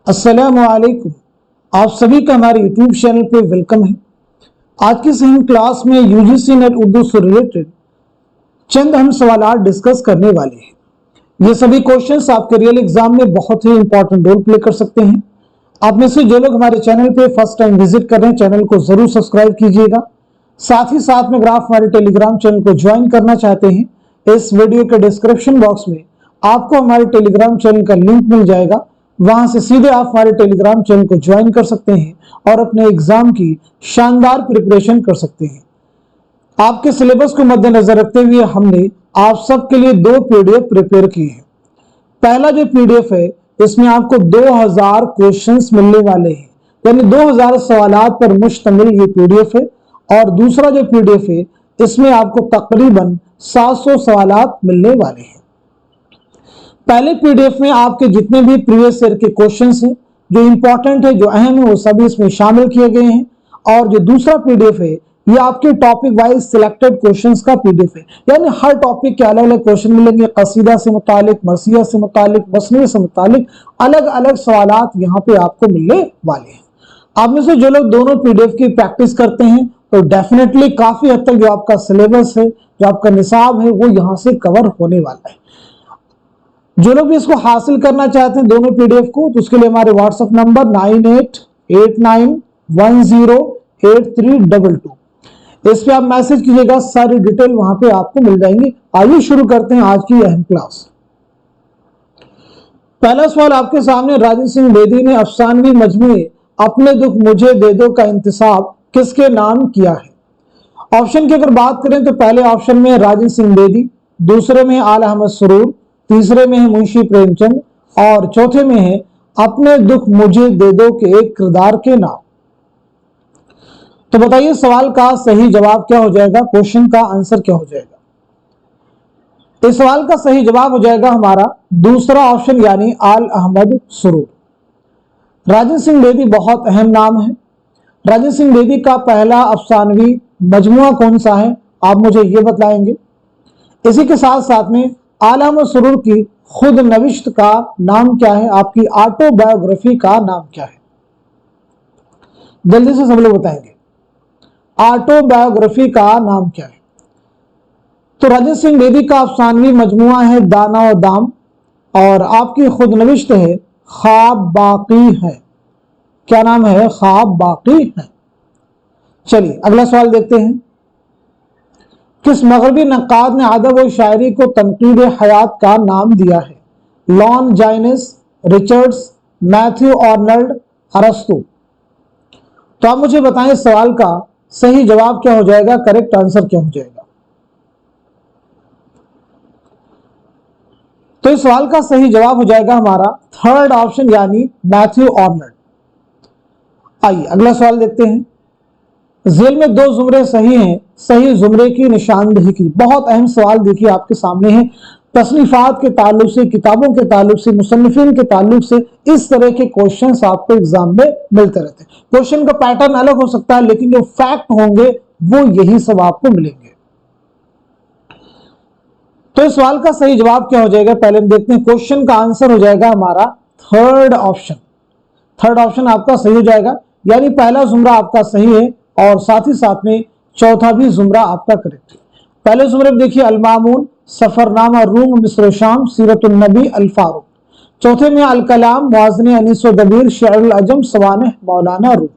अस्सलामुअलैकुम। आप सभी का हमारे यूट्यूब चैनल पे वेलकम है। आज की इस अहम क्लास में यूजीसी नेट उर्दू से रिलेटेड चंद अहम सवाल डिस्कस करने वाले हैं। ये सभी क्वेश्चंस आपके रियल एग्जाम में बहुत ही इंपॉर्टेंट रोल प्ले कर सकते हैं। आप में से जो लोग हमारे चैनल पे फर्स्ट टाइम विजिट कर रहे हैं, चैनल को जरूर सब्सक्राइब कीजिएगा। साथ ही साथ में अगर आप हमारे टेलीग्राम चैनल को ज्वाइन करना चाहते हैं, इस वीडियो के डिस्क्रिप्शन बॉक्स में आपको हमारे टेलीग्राम चैनल का लिंक मिल जाएगा। वहां से सीधे आप हमारे टेलीग्राम चैनल को ज्वाइन कर सकते हैं और अपने एग्जाम की शानदार प्रिपरेशन कर सकते हैं। आपके सिलेबस को मद्देनजर रखते हुए हमने आप सबके लिए 2 पीडीएफ प्रिपेयर किए हैं। पहला जो पीडीएफ है, इसमें आपको 2000 क्वेश्चंस मिलने वाले हैं, यानी 2000 सवालात पर मुश्तमिल ये पीडीएफ है। और दूसरा जो पीडीएफ है, इसमें आपको तकरीबन 700 सवालात मिलने वाले हैं। पहले पीडीएफ में आपके जितने भी प्रीवियस ईयर के क्वेश्चंस हैं, जो इंपॉर्टेंट है, जो अहम है, वो सभी इसमें शामिल किए गए हैं। और जो दूसरा पीडीएफ है, ये आपके टॉपिक वाइज सिलेक्टेड क्वेश्चंस का पीडीएफ है, यानी हर टॉपिक के अलग अलग क्वेश्चन मिलेंगे। कसीदा से मुतालिक, मरसिया से मुतालिक, मसनवी से मुतालिक अलग अलग सवालात यहाँ पे आपको मिलने वाले हैं। आप में से जो लोग दोनों पीडीएफ की प्रैक्टिस करते हैं, तो डेफिनेटली काफी हद तक जो आपका सिलेबस है, जो आपका निसाब है, वो यहाँ से कवर होने वाला है। जो लोग भी इसको हासिल करना चाहते हैं दोनों पीडीएफ को, तो उसके लिए हमारे व्हाट्सएप नंबर 9889108322 इस पे आप मैसेज कीजिएगा, सारी डिटेल वहां पे आपको मिल जाएंगी। आइए शुरू करते हैं आज की अहम क्लास। पहला सवाल आपके सामने, राजेंद्र सिंह बेदी ने अफसानवी मजमूए अपने दुख मुझे दे दो का इंतसाब किसके नाम किया है? ऑप्शन की अगर बात करें तो पहले ऑप्शन में राजेंद्र सिंह बेदी, दूसरे में आला अहमद सुरूर, तीसरे में है मुंशी प्रेमचंद और चौथे में है अपने दुख मुझे दे दो के एक किरदार के नाम। तो बताइए सवाल का सही जवाब क्या हो जाएगा, क्वेश्चन का आंसर क्या हो जाएगा? इस सवाल का सही जवाब हो जाएगा हमारा दूसरा ऑप्शन, यानी आल अहमद सुरूर। राजेंद्र सिंह बेदी बहुत अहम नाम है। राजेंद्र सिंह बेदी का पहला अफसानवी मजमुआ कौन सा है, आप मुझे ये बताएंगे। इसी के साथ साथ में आला अहमद सुरूर की खुद नविश्त का नाम क्या है, आपकी ऑटोबायोग्राफी का नाम क्या है? जल्दी से सब लोग बताएंगे, ऑटोबायोग्राफी का नाम क्या है? तो राजेंद्र सिंह बेदी का अफसानवी मजमुआ है दाना और दाम, और आपकी खुद नविश्त है ख्वाब बाकी है। क्या नाम है? ख्वाब बाकी है। चलिए अगला सवाल देखते हैं। किस मगरबी नक्काद ने अदब और शायरी को तनकीद हयात का नाम दिया है? लॉन जाइनिस, रिचर्ड्स, मैथ्यू आर्नल्ड, अरस्तु। तो आप मुझे बताएं सवाल का सही जवाब क्या हो जाएगा, करेक्ट आंसर क्या हो जाएगा? तो इस सवाल का सही जवाब हो जाएगा हमारा थर्ड ऑप्शन, यानी मैथ्यू आर्नल्ड। आइए अगला सवाल देखते हैं। जेल में 2 जुमरे सही हैं, सही जुमरे की निशानदेही की। बहुत अहम सवाल देखिए आपके सामने है। तसनीफात के ताल्लुक से, किताबों के ताल्लुक से, मुसन्निफिन के ताल्लुक से इस तरह के क्वेश्चंस आपको एग्जाम में मिलते रहते हैं। क्वेश्चन का पैटर्न अलग हो सकता है, लेकिन जो फैक्ट होंगे वो यही सब आपको मिलेंगे। तो इस सवाल का सही जवाब क्या हो जाएगा, पहले हम देखते हैं। क्वेश्चन का आंसर हो जाएगा हमारा थर्ड ऑप्शन। थर्ड ऑप्शन आपका सही हो जाएगा, यानी पहला जुमरा आपका सही है और साथ ही साथ में चौथा भी जुमरा आपका करेक्ट है। पहले जुमरे में देखिए अल-मामून, सफरनामा रूम मिस्र शाम, सीरतुन नबी, अल फारूक। चौथे में अल कलाम, मुआज़ने अनीस व दबीर, शेरुल अजम, सवाने मौलाना रूम।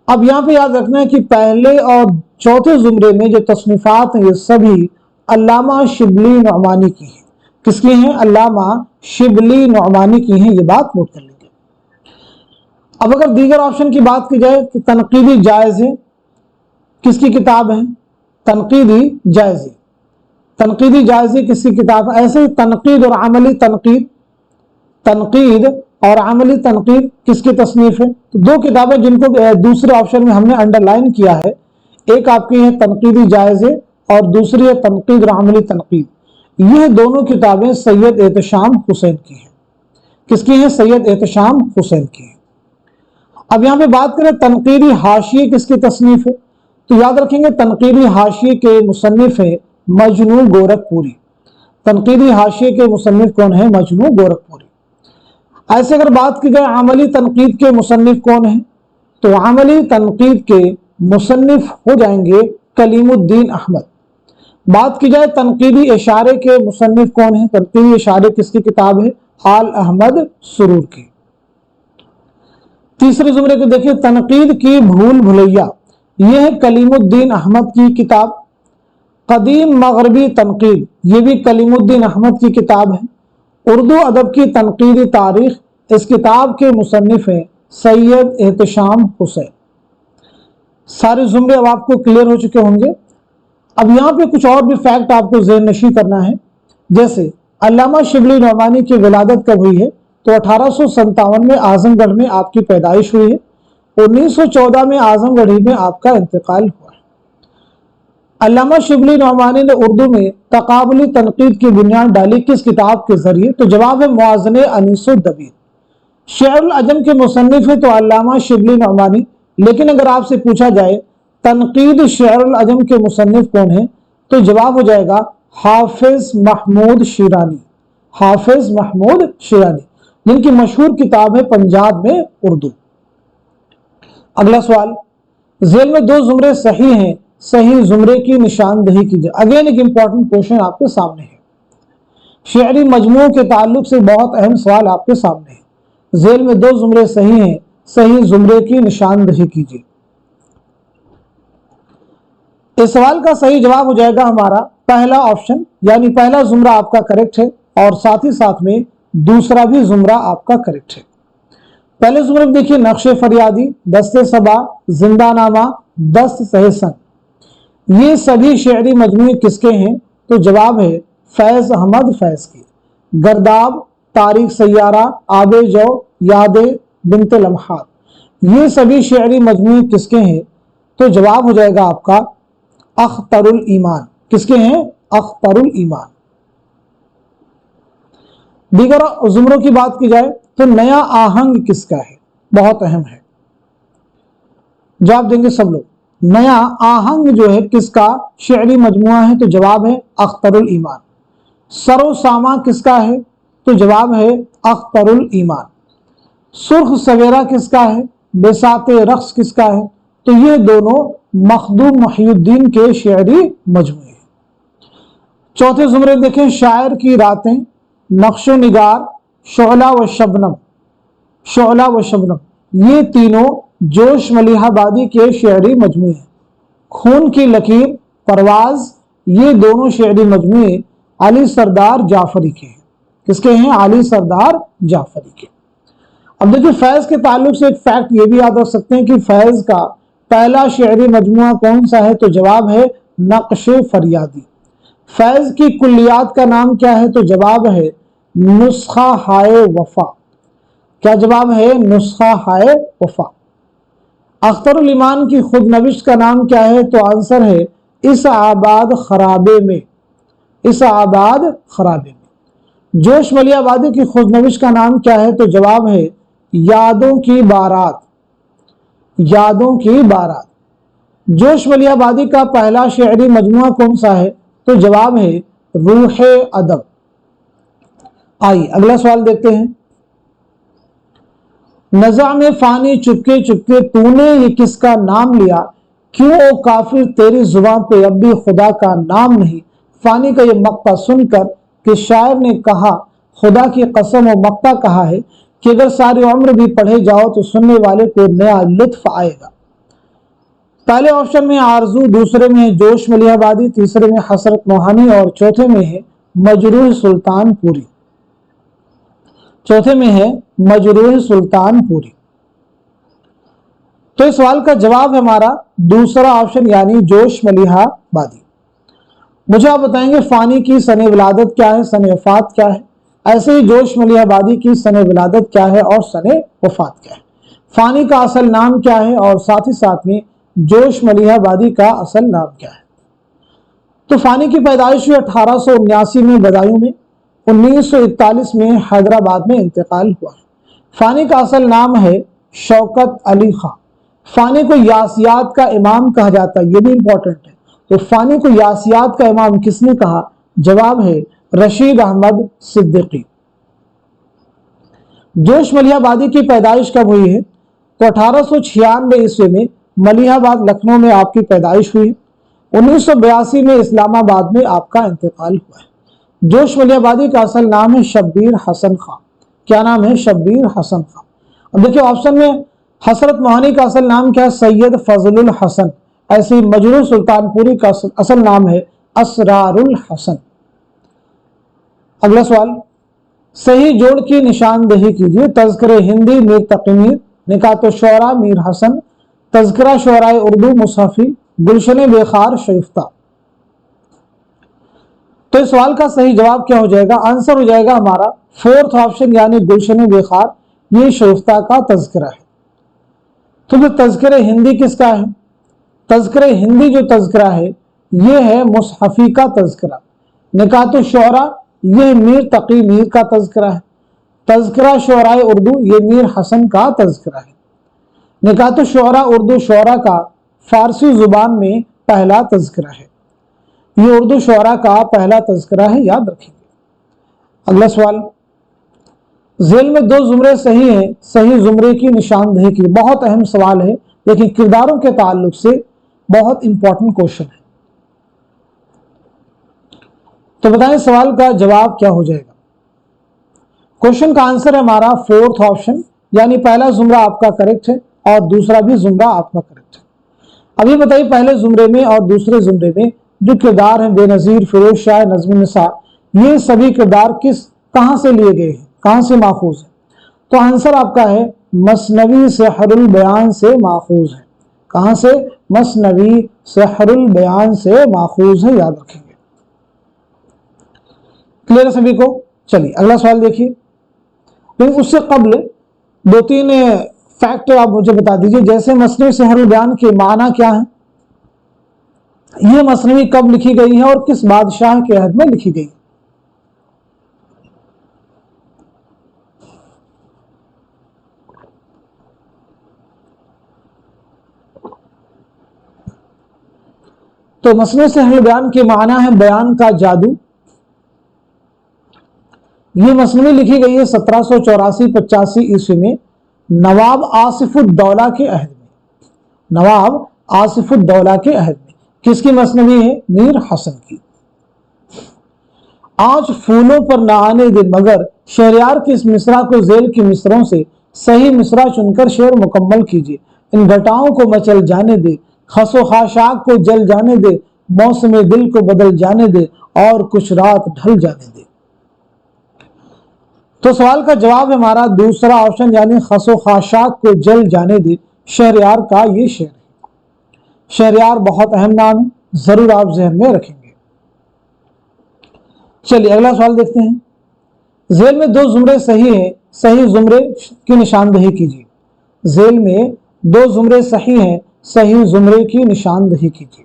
अब यहाँ पे याद रखना है कि पहले और चौथे जुमरे में जो तसनीफात हैं, ये सभी अल्लामा शिबली नुअमानी की हैं। किसकी हैं? अल्लामा शिबली नुअमानी की हैं। ये बात नोट कर लीजिए। अब अगर दीगर ऑप्शन की बात की जाए तो तनकीदी जायज़े किसकी किताब है? तनकीदी जायज़े। तनकीदी जायज़े किसकी किताब है? ऐसे ही तनकीद और अमली तनकीद, तनकीद और अमली तनकीद किसकी तसनीफ है? तो 2 किताबें जिनको दूसरे ऑप्शन में हमने अंडरलाइन किया है। एक आपकी है तनकीदी जायज़े और दूसरी है तनकीद और अमली तनकीद। यह दोनों किताबें सैयद एहतशाम हुसैन की हैं। किसकी हैं? सैयद एहतशाम हुसैन की हैं। अब यहां पे बात करें तनकीदी हाशिए किसकी तसनीफ है, तो याद रखेंगे तनकीदी हाशिए के मुसन्निफ है मजनू गोरखपुरी। तनकीदी हाशिए के मुसन्निफ कौन है? मजनू गोरखपुरी। ऐसे अगर बात की जाए अमली तनकीद के मुसन्निफ कौन है, तो अमली तनकीद के मुसन्निफ हो जाएंगे कलीमुद्दीन अहमद। बात की जाए तनकीदी इशारे के मुसन्निफ कौन है, तनकीदी इशारे किसकी किताब है, आल अहमद सुरूर की। तीसरे जुमरे को देखिए, तनकीद की भूल भुलैया, यह है कलीमुद्दीन अहमद की किताब। कदीम मगरबी तनकीद, ये भी कलीमुद्दीन अहमद की किताब है। उर्दू अदब की तनकीदी तारीख, इस किताब के मुसन्निफ हैं सैयद एहतशाम हुसैन। सारे जुमरे अब आपको क्लियर हो चुके होंगे। अब यहाँ पे कुछ और भी फैक्ट आपको ज़हन नशी करना है। जैसे अल्लामा शिबली नौमानी की विलादत कब हुई है, तो 1857 में आजमगढ़ में आपकी पैदाइश हुई है। 1914 में आजमगढ़ में आपका इंतकाल हुआ है। अल्लामा शिबली नौमानी ने उर्दू में तकाबुली तनकीद की बुनियाद डाली किस किताब के जरिए, तो जवाब है मुआज़ने अनीसुद्दबीर। शेअरुल अजम के मुसन्निफ है तो अल्लामा शिबली नौमानी, लेकिन अगर आपसे पूछा जाए तनकीद शेअरुल अजम के मुसन्निफ कौन है, तो जवाब हो जाएगा हाफिज महमूद शिरानी। हाफिज महमूद शिरानी, जिनकी मशहूर किताब है पंजाब में उर्दू। अगला सवाल, जेल में दो जुमरे सही हैं, सही जुमरे की निशानदही कीजिए। अगेन एक इंपॉर्टेंट क्वेश्चन आपके सामने है, शेरी मजमू के ताल्लुक से बहुत अहम सवाल आपके सामने है। जेल में दो जुमरे सही हैं, सही जुमरे की निशानदही कीजिए। इस सवाल का सही जवाब हो जाएगा हमारा पहला ऑप्शन, यानी पहला जुमरा आपका करेक्ट है और साथ ही साथ में दूसरा भी जुमरा आपका करेक्ट है। पहले जुमरे में देखिए, नक्शे फरियादी, दस्ते सबा, जिंदानामा, दस्त सहसन, ये सभी शेरी मजमूए किसके हैं, तो जवाब है फैज अहमद फैज की। गर्दाब, तारीख सैयारा, आबे जो, यादे बिनते लम्हात, ये सभी शेरी मजमूए किसके हैं, तो जवाब हो जाएगा आपका अख्तरुल ईमान। किसके हैं, अख्तरुल ईमान। दीगर जुमरों की बात की जाए तो नया आहंग किसका है, बहुत अहम है, जवाब देंगे सब लोग। नया आहंग जो है किसका शेरी मजमुआ है, तो जवाब है अख्तरुल ईमान। सरो सामा किसका है, तो जवाब है अख्तरुल ईमान। सुर्ख सवेरा किसका है, बेसाते रक्स किसका है, तो ये दोनों मखदूम मुहियुद्दीन के शेरी मजमुए हैं। चौथे जुमरे देखें, शायर की रातें, नक्शो निगार, शोला व शबनम, शोला व शबनम, ये तीनों जोश मलिहाबादी के शेरी मजमुए हैं। खून की लकीर, परवाज, ये दोनों शेरी मजमुए अली सरदार जाफरी के हैं। किसके हैं, अली सरदार जाफरी के। अब देखिए फैज के ताल्लुक से एक फैक्ट ये भी याद रख सकते हैं कि फैज का पहला शेरी मजमुआ कौन सा है, तो जवाब है नक्शे फरियादी। फैज की कुल्लियात का नाम क्या है, तो जवाब है नुस्खा हाय वफा। क्या जवाब है, नुस्खा हाय वफा। अख्तरुल ईमान की खुद नविश्त का नाम क्या है, तो आंसर है इस आबाद खराबे में, इस आबाद खराबे में। जोश मलियाबादी की खुद नविश्त का नाम क्या है, तो जवाब है यादों की बारात, यादों की बारात। जोश मलियाबादी का पहला शेरी मजमुआ कौन सा है, तो जवाब है रूह अदब। आइए अगला सवाल देखते हैं। नज़ा में फानी चुपके चुपके तूने ये किसका नाम लिया, क्यों ओ काफिर तेरी जुबान पे अब भी खुदा का नाम नहीं। फानी का ये मक्ता सुनकर कि शायर ने कहा खुदा की कसम और मक्ता कहा है कि अगर सारी उम्र भी पढ़े जाओ तो सुनने वाले को नया लुत्फ आएगा। पहले ऑप्शन में आरजू, दूसरे में है जोश मलिहाबादी, तीसरे में हसरत मोहानी और चौथे में है मजरूह सुल्तानपुरी। चौथे में है मजरूह सुल्तानपुरी। तो इस सवाल का जवाब है हमारा दूसरा ऑप्शन यानी जोश मलिहाबादी। मुझे आप बताएंगे फानी की सने विलादत क्या है, सने वफात क्या है। ऐसे ही जोश मलिहाबादी की सने विलादत क्या है और सने वफात क्या है। फानी का असल नाम क्या है और साथ ही साथ में जोश मलिहाबादी का असल नाम क्या है। तो फानी की पैदाइश हुई 1879 में बदायूं में, 1941 में हैदराबाद में इंतकाल हुआ। फानी का असल नाम है शौकत अली खां। फानी को यासियात का इमाम कहा जाता है, ये भी इंपॉर्टेंट है। तो फानी को यासियात का इमाम किसने कहा, जवाब है रशीद अहमद सिद्दीकी। जोश मलिहाबादी की पैदाइश कब हुई है? तो 1896 ईस्वी में मलिहाबाद लखनऊ में आपकी पैदाइश हुई है। 1982 में इस्लामाबाद में आपका इंतकाल हुआ है। जोश मलिहाबादी का असल नाम है शब्बीर हसन खां। क्या नाम है? शब्बीर हसन खां। अब देखिए ऑप्शन में हसरत मोहानी का असल नाम क्या है? सैयद फजलुल हसन। ऐसे ही मजरू सुल्तानपुरी का असल नाम है असरारुल हसन। अगला सवाल, सही जोड़ की निशानदेही कीजिए। तज़किरे हिंदी मीर तकी मीर, निकात शोरा मीर हसन, तज़किरा शोराए उर्दू मुसहफी, गुलशन बेखार शरीफ्ता। तो इस सवाल का सही जवाब क्या हो जाएगा? आंसर हो जाएगा हमारा फोर्थ ऑप्शन यानी गुलशन बेखार, ये शरीफ्ता का तज़किरा है। तो फिर तज़किरे हिंदी किसका है? तज़किरे हिंदी जो तज़किरा है ये है मुसहफी का तज़किरा। निकात शोरा ये मीर तकी मीर का तज़किरा है। तज़किरा शोराए उर्दू ये मीर हसन का तज़किरा है। निकात शोरा उर्दू शोरा का फारसी जुबान में पहला तज़किरा है। ये उर्दू शोरा का पहला तज़किरा है, याद रखेंगे। अगला सवाल, झेल में 2 जुमरे सही हैं, सही जुमरे की निशानदेही की। बहुत अहम सवाल है, लेकिन किरदारों के ताल्लुक से बहुत इंपॉर्टेंट क्वेश्चन है। तो बताएं सवाल का जवाब क्या हो जाएगा? क्वेश्चन का आंसर है हमारा फोर्थ ऑप्शन, यानी पहला जुमरा आपका करेक्ट है और दूसरा भी जुमरा आपका करेक्ट है। अभी बताइए पहले जुमरे में और दूसरे जुमरे में जो किरदार हैं बेनज़ीर, फिरोज शाह, नज़्म निसार, ये सभी किरदार कहां से लिए गए हैं, कहां से माखूज है? तो आंसर आपका है मसनवी सेहरुल बयान से माखूज है। कहां से? मसनवी सेहरुल बयान से माखूज है, याद रखेंगे। क्लियर है सभी को? चलिए अगला सवाल देखिए। लेकिन उससे कबल 2-3 फैक्ट आप मुझे बता दीजिए। जैसे मसनवी सेहरुल बयान के माना क्या है? ये मसनवी कब लिखी गई है और किस बादशाह के अहद में लिखी गई है? तो मसनवी सेहरुल बयान के माना है बयान का जादू। ये मसनवी लिखी गई है 1784-85 ईस्वी में नवाब आसिफुद्दौला के अहद में। नवाब आसिफुद्दौला के अहद में। किसकी मसनवी है? मीर हसन की। आज फूलों पर न आने दे मगर शहरयार की इस मिसरा को झेल की मिसरों से सही मिसरा चुनकर शेर मुकम्मल कीजिए। इन घटाओं को मचल जाने दे, खसो खाशाक को जल जाने दे, मौसम दिल को बदल जाने दे और कुछ रात ढल जाने दे। तो सवाल का जवाब है हमारा दूसरा ऑप्शन, यानी खसो खाशाक को जल जाने दे। शहरयार का ये शेर है। शहरयार बहुत अहम नाम है, जरूर आप जहन में रखेंगे। चलिए अगला सवाल देखते हैं। झेल में 2 जुमरे सही हैं, सही जुमरे की निशानदेही कीजिए। झेल में 2 जुमरे सही हैं, सही जुमरे की निशानदेही कीजिए।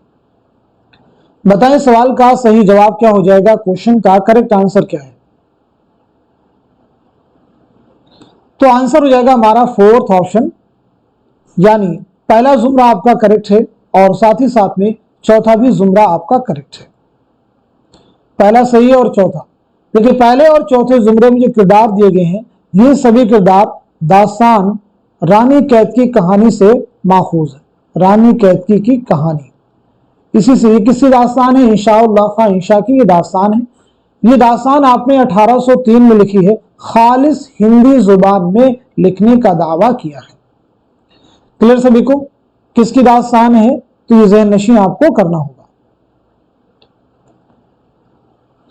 बताएं सवाल का सही जवाब क्या हो जाएगा? क्वेश्चन का करेक्ट आंसर क्या है? तो आंसर हो जाएगा हमारा फोर्थ ऑप्शन, यानी पहला जुमरा आपका करेक्ट है और साथ ही साथ में चौथा भी जुमरा आपका करेक्ट है। पहला सही है और चौथा। देखिए पहले और चौथे जुमरे में जो किरदार दिए गए हैं ये सभी किरदार दास्तान रानी कैतकी कहानी से माखूज है। रानी कैतकी की कहानी, इसी से ये किसकी दास्तान है? इंशाउल्लाह खां इंशा की ये दास्तान है। ये दास्तान आपने 1803 में लिखी है, खालिस हिंदी जुबान में लिखने का दावा किया है। क्लियर सभी को? किसकी दास्तान है? तो ये ज़हन नशीं आपको करना होगा।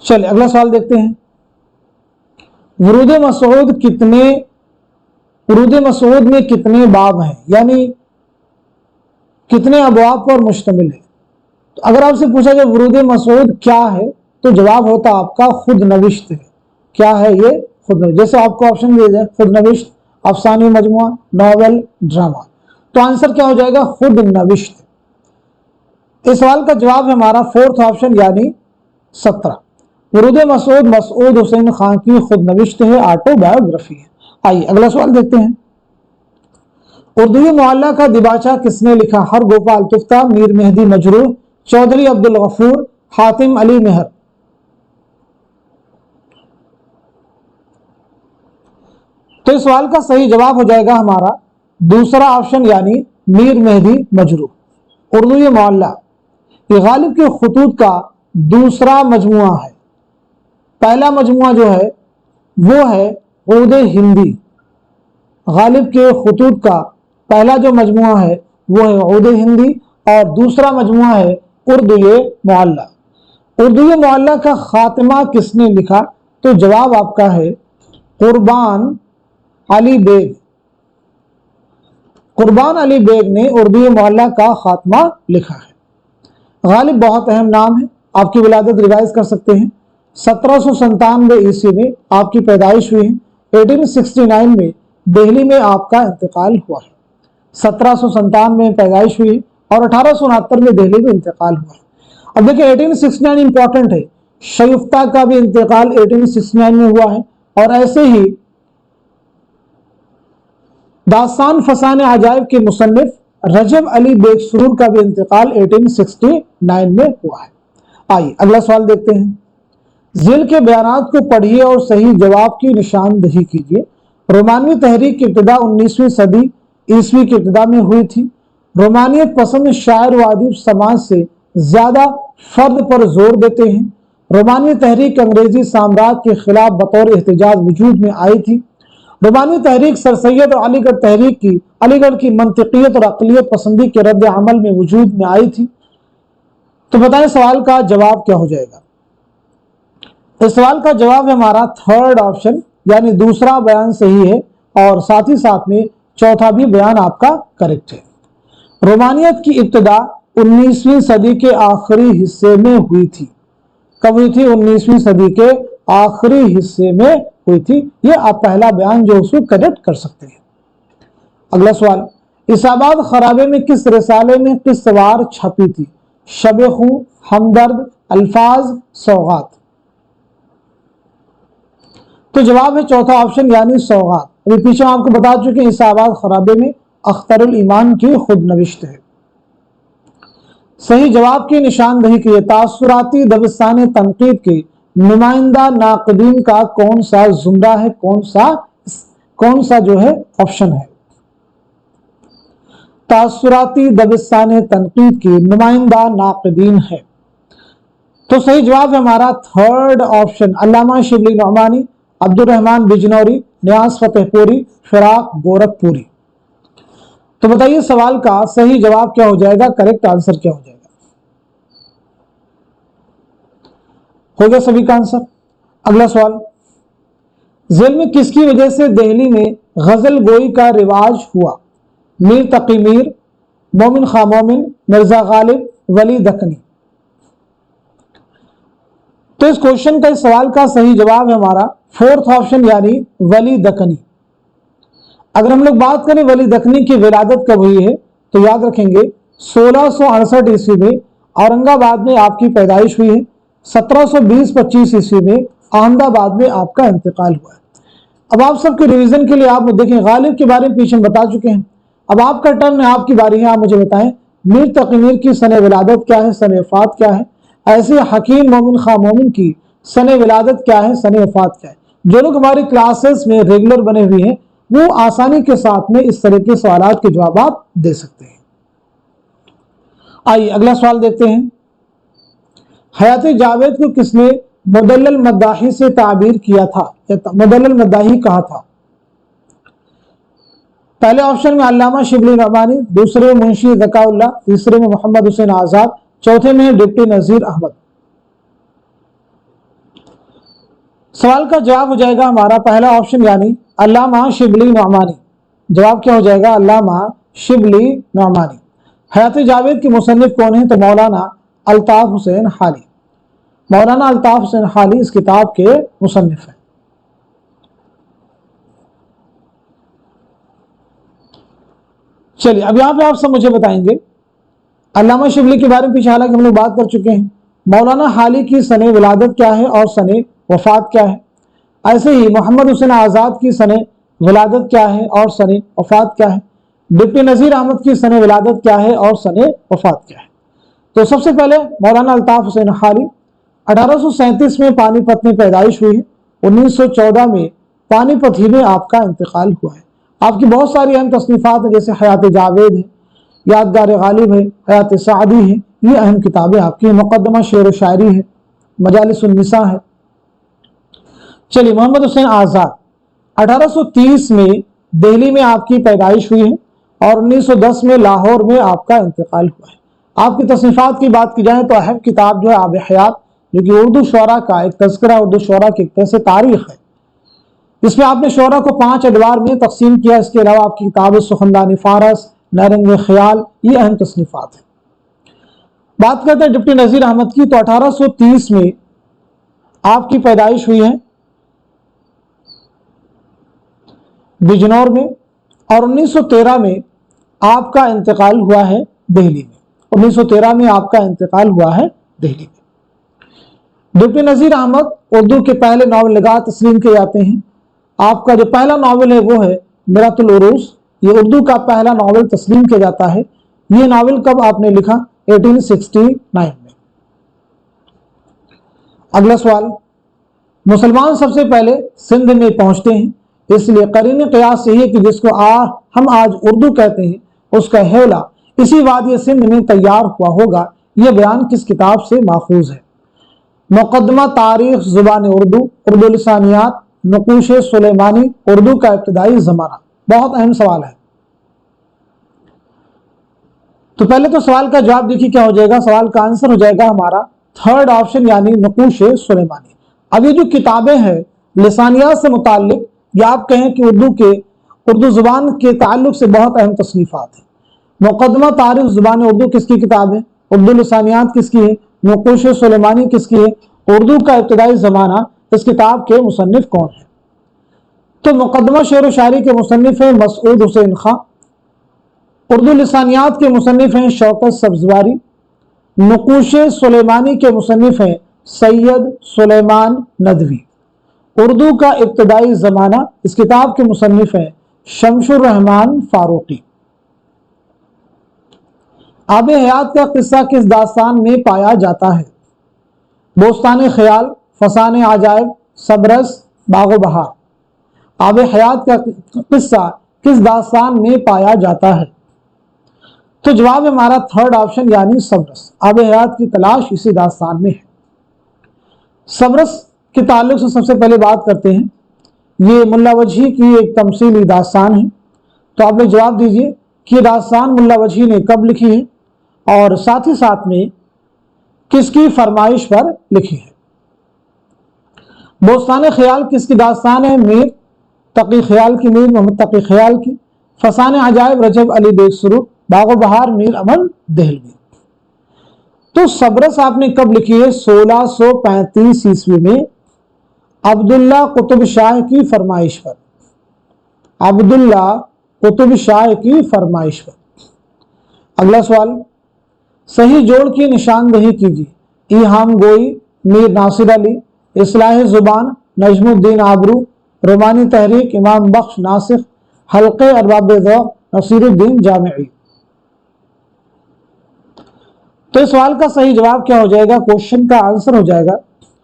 चलिए अगला सवाल देखते हैं। वुरूद मसऊद में कितने बाब हैं, यानी कितने अबवाब पर मुश्तमिल है? तो अगर आपसे पूछा जाए वुरूद मसऊद क्या है तो जवाब होता आपका खुद नविश्त है। क्या है ये? खुद नविश्त। जैसे आपको ऑप्शन दिए जाए खुद नविश्त, अफसानी मजमुआ, नॉवेल, ड्रामा, तो आंसर क्या हो जाएगा? खुद नविश्त। इस सवाल का जवाब है हमारा फोर्थ ऑप्शन, यानी 17। वुरूद मसऊद मसऊद हुसैन खान की खुद नविश्त है, ऑटोबायोग्राफी है। आइए अगला सवाल देखते हैं। उर्दू मुअल्ला का दिबाचा किसने लिखा? हर गोपाल तुफ्ता, मीर मेहदी मजरूह, चौधरी अब्दुल गफूर, हातिम अली मेहर। तो इस सवाल का सही जवाब हो जाएगा हमारा दूसरा ऑप्शन यानी मीर मेहदी मजरूह। उर्दू ये मोहल्ला ये गालिब के खुतूत का दूसरा मजमुआ है। पहला मजमुआ जो है वो है उर्दू हिंदी। गालिब के खुतूत का पहला जो मजमुआ है वो है उर्दू हिंदी और दूसरा मजमुआ है उर्दू ये मोहल्ला। उर्दू ये मोहल्ला का खात्मा किसने लिखा? तो जवाब आपका है कुर्बान अली बेग। कुर्बान अली बेग ने उर्दू ये मोहल्ला का खात्मा लिखा है। गालिब बहुत अहम नाम है। आपकी विलादत रिवाइज कर सकते हैं। 1797 ईस्वी में आपकी पैदाइश हुई है। 1869 में दिल्ली में आपका इंतकाल हुआ है। 1797 में पैदाइश हुई और 1869 में दिल्ली में इंतकाल हुआ है। अब देखिए 1869 इंपॉर्टेंट है। शगुफ्ता का भी इंतकाल 1869 में हुआ है और ऐसे ही दास्तान फसान अजायब के मुसन्निफ रजब अली बेग सुरूर का भी इंतकाल 1869 में हुआ है। आइए अगला सवाल देखते हैं। ज़िल के बयानात को पढ़िए और सही जवाब की निशानदही कीजिए। रोमानवी तहरीक की इब्तिदा 19वीं सदी ईस्वी की इब्तिदा में हुई थी। रोमानियत पसंद शायर व अदीब समाज से ज्यादा फर्द पर जोर देते हैं। रोमानवी तहरीक अंग्रेजी साम्राज्य के खिलाफ बतौर एहतजाज वजूद में आई थी। रोमानवी तहरीक सर सैयद और अलीगढ़ तहरीक की अलीगढ़ की मंतिकियत और अक़लियत पसंदी के रद्द अमल में वजूद में आई थी। तो बताएं सवाल का जवाब क्या हो जाएगा? इस सवाल का जवाब है हमारा थर्ड ऑप्शन यानी दूसरा बयान सही है और साथ ही साथ में चौथा भी बयान आपका करेक्ट है। रोमानियत की इब्तिदा 19वीं सदी के आखिरी हिस्से में हुई थी। कब हुई थी? 19वीं सदी के आखिरी हिस्से में हुई थी। ये आप पहला बयान जो उसको करेक्ट कर सकते हैं। अगला सवाल, इसाबाद खराबे में किस रिसाले में किस सवार छपी थी? शब खूं, हमदर्द, अल्फाज, सौगात। तो जवाब है चौथा ऑप्शन यानी सौगात। अभी पीछे आपको बता चुके हैं इसाबाद खराबे में अख्तरुल ईमान की खुद नविश्त है। सही जवाब की निशानदही की तासुराती दबिस्तान तनकीद के नुमाइंदा नाकदीन का कौन सा जुमरा है? कौन सा जो है ऑप्शन है? तासुराती दबिस्तान तनकीद की नुमाइंदा नाकदीन है। तो सही जवाब है हमारा थर्ड ऑप्शन अल्लामा शिबली नौमानी, अब्दुल रहमान बिजनौरी, नियाज फतेहपुरी, फिराक गोरखपुरी। तो बताइए सवाल का सही जवाब क्या हो जाएगा? करेक्ट आंसर क्या हो जाएगा? हो गया सभी का आंसर। अगला सवाल, ज़िल में किसकी वजह से दिल्ली में गजल गोई का रिवाज हुआ? मीर तकी मीर, मोमिन खां मोमिन, मिर्जा गालिब, वली दकनी। तो इस क्वेश्चन का इस सवाल का सही जवाब है हमारा फोर्थ ऑप्शन यानी वली दकनी। अगर हम लोग बात करें वली दकनी की विलादत कब हुई है तो याद रखेंगे 1668 ईस्वी में औरंगाबाद में आपकी पैदाइश हुई है। 1720-25 ईस्वी में अहमदाबाद में आपका इंतकाल हुआ है। अब आप सबके रिवीजन के लिए आप देखें गालिब के बारे में पीछे बता चुके हैं। अब आपका टर्न है, आपकी बारी है। आप मुझे बताएं मीर तकी मीर की सने विलादत क्या है, सने वफात क्या है? ऐसे हकीम मोमिन खां मोमिन की सने विलादत क्या है, सने वफात क्या है? जो लोग हमारी क्लासेस में रेगुलर बने हुए हैं वो आसानी के साथ में इस तरह के सवालों के जवाब आप दे सकते हैं। आइए अगला सवाल देखते हैं। हयात जावेद को किसने मुदल्लल मद्दाही से ताबीर किया था या मुदल्लल मद्दाही कहा था? पहले ऑप्शन में अल्लामा शिबली नौमानी, दूसरे में मुंशी ज़काउल्लाह, तीसरे में मोहम्मद हुसैन आजाद, चौथे में डिप्टी नजीर अहमद। सवाल का जवाब हो जाएगा हमारा पहला ऑप्शन यानी अल्लामा शिबली नौमानी। जवाब क्या हो जाएगा? अल्लामा शिबली नौमानी। हयात जावेद के मुसन्निफ कौन है? तो मौलाना अल्ताफ हुसैन हाली। मौलाना अल्ताफ हुसैन हाली इस किताब के मुसन्निफ हैं। चलिए अब यहां पे आप सब मुझे बताएंगे अल्लामा शिबली के बारे में पीछे हालांकि हम लोग बात कर चुके हैं। मौलाना हाली की सने विलादत क्या है और सने वफात क्या है? ऐसे ही मोहम्मद हुसैन आजाद की सने विलादत क्या है और सने वफात क्या है? डिप्टी नजीर अहमद की सने विलादत क्या है और सने वफात क्या है? तो सबसे पहले मौलाना अल्ताफ हुसैन हाली 1837 में पानीपत में पैदाइश हुई है। 1914 में पानीपत ही में आपका इंतकाल हुआ है। आपकी बहुत सारी अहम तसनीफ़ात हैं, जैसे हयात जावेद है, यादगार गालिब है, हयात सादी है, ये अहम किताबें आपकी। मुक़द्दमा शेर व शायरी है, मजालिस उन्निसा है। चलिए, मोहम्मद हुसैन आज़ाद 1830 में दिल्ली में आपकी पैदाइश हुई है और 1910 में लाहौर में आपका इंतकाल हुआ है। आपकी तसनीफ़ात की बात की जाए तो अहम किताब जो है आब हयात, जो कि उर्दू शोरा का एक तज़किरा, उर्दू शोरा की एक तरह से तारीख है। इसमें आपने शोरा को 5 अदवार में तकसीम किया। इसके अलावा आपकी किताब सुखनदानी फारस, नरंग ख्याल, ये अहम तसनीफ़ात है। बात करते हैं डिप्टी नज़ीर अहमद की, तो 1830 में आपकी पैदाइश हुई है बिजनौर में और 1913 में आपका इंतकाल हुआ है दिल्ली में। 1913 में आपका इंतकाल हुआ है दिल्ली में। डिप्टी नज़ीर अहमद उर्दू के पहले नावल निगाह तस्लीम किए जाते हैं। आपका जो पहला नावल है वो है मिरातुल उरूस, ये उर्दू का पहला नावल तस्लीम किया जाता है। ये नावल कब आपने लिखा? 1869 में। अगला सवाल, मुसलमान सबसे पहले सिंध में पहुंचते हैं, इसलिए करीन क़यास यही है कि जिसको हम आज उर्दू कहते हैं उसका हेला इसी वादी सिंध में तैयार हुआ होगा। यह बयान किस किताब से माखूज है? मुक़द्दमा तारीख ज़ुबान उर्दू, उर्दू लिसानियात, नक़ूश सुलेमानी, उर्दू का इब्तिदाई ज़माना। बहुत अहम सवाल है। तो पहले तो सवाल का जवाब देखिए क्या हो जाएगा। सवाल का आंसर हो जाएगा हमारा थर्ड ऑप्शन, यानी नक़ूश सुलेमानी। अब ये जो किताबें हैं लिसानियात से मुताल्लिक, या आप कहें कि उर्दू ज़ुबान के ताल्लुक से बहुत अहम तसनीफ़ात है। मुक़द्दमा तारीख ज़ुबान उर्दू किसकी किताब है? उर्दू लिसानियात किसकी है? नक़ूश सुलेमानी किसकी है? उर्दू का इब्तिदाई ज़माना, इस किताब के मुसन्निफ़ कौन है? तो मुक़द्दमा शेर व शायरी के मुसन्निफ़ हैं मसऊद हुसैन खां। उर्दू लिसानियात के मुसन्निफ़ हैं शौकत सब्ज़वारी। नक़ूश सुलेमानी के मुसन्निफ़ हैं सैयद सुलेमान नदवी। उर्दू का इब्तिदाई ज़माना, इस किताब के मुसन्निफ़ हैं शमशुर रहमान फारूकी। आब हयात का किस्सा किस दास्तान में पाया जाता है? बोस्तान ख्याल, फसान आजायब, सबरस, बागो बहार। आब हयात का किस्सा किस दास्तान में पाया जाता है? तो जवाब हमारा थर्ड ऑप्शन, यानी सबरस। आब हयात की तलाश इसी दास्तान में है। सबरस के ताल्लुक से सबसे पहले बात करते हैं। ये मुल्ला वजही की एक तमसीली दास्तान है। तो आप लोग जवाब दीजिए कि दास्तान मुल्ला वजही ने कब लिखी है और साथ ही साथ में किसकी फरमाइश पर लिखी है? बोस्तान ख्याल किसकी दास्तान है? मीर तकी ख्याल की, मीर मोहम्मद तकी ख्याल की। फसान अजायब रजब अली बेग सुरूर। बागो बहार मीर अमन देहलवी। तो सबरस आपने कब लिखी है? 1635 ईस्वी में अब्दुल्ला कुतुब शाह की फरमाइश पर। अब्दुल्ला कुतुब शाह की फरमाइश पर। अगला सवाल, सही जोड़ की निशानदही कीजिए। इहाम गोई, मीर नासिर अली, इस्लाह ज़ुबान, नजमुद्दीन आबरू, रोमानी तहरीक, इमाम बख्श नासिख, हल्के अरबाब ज़ौक़, नसीरुद्दीन जामिई। तो इस सवाल का सही जवाब क्या हो जाएगा? क्वेश्चन का आंसर हो जाएगा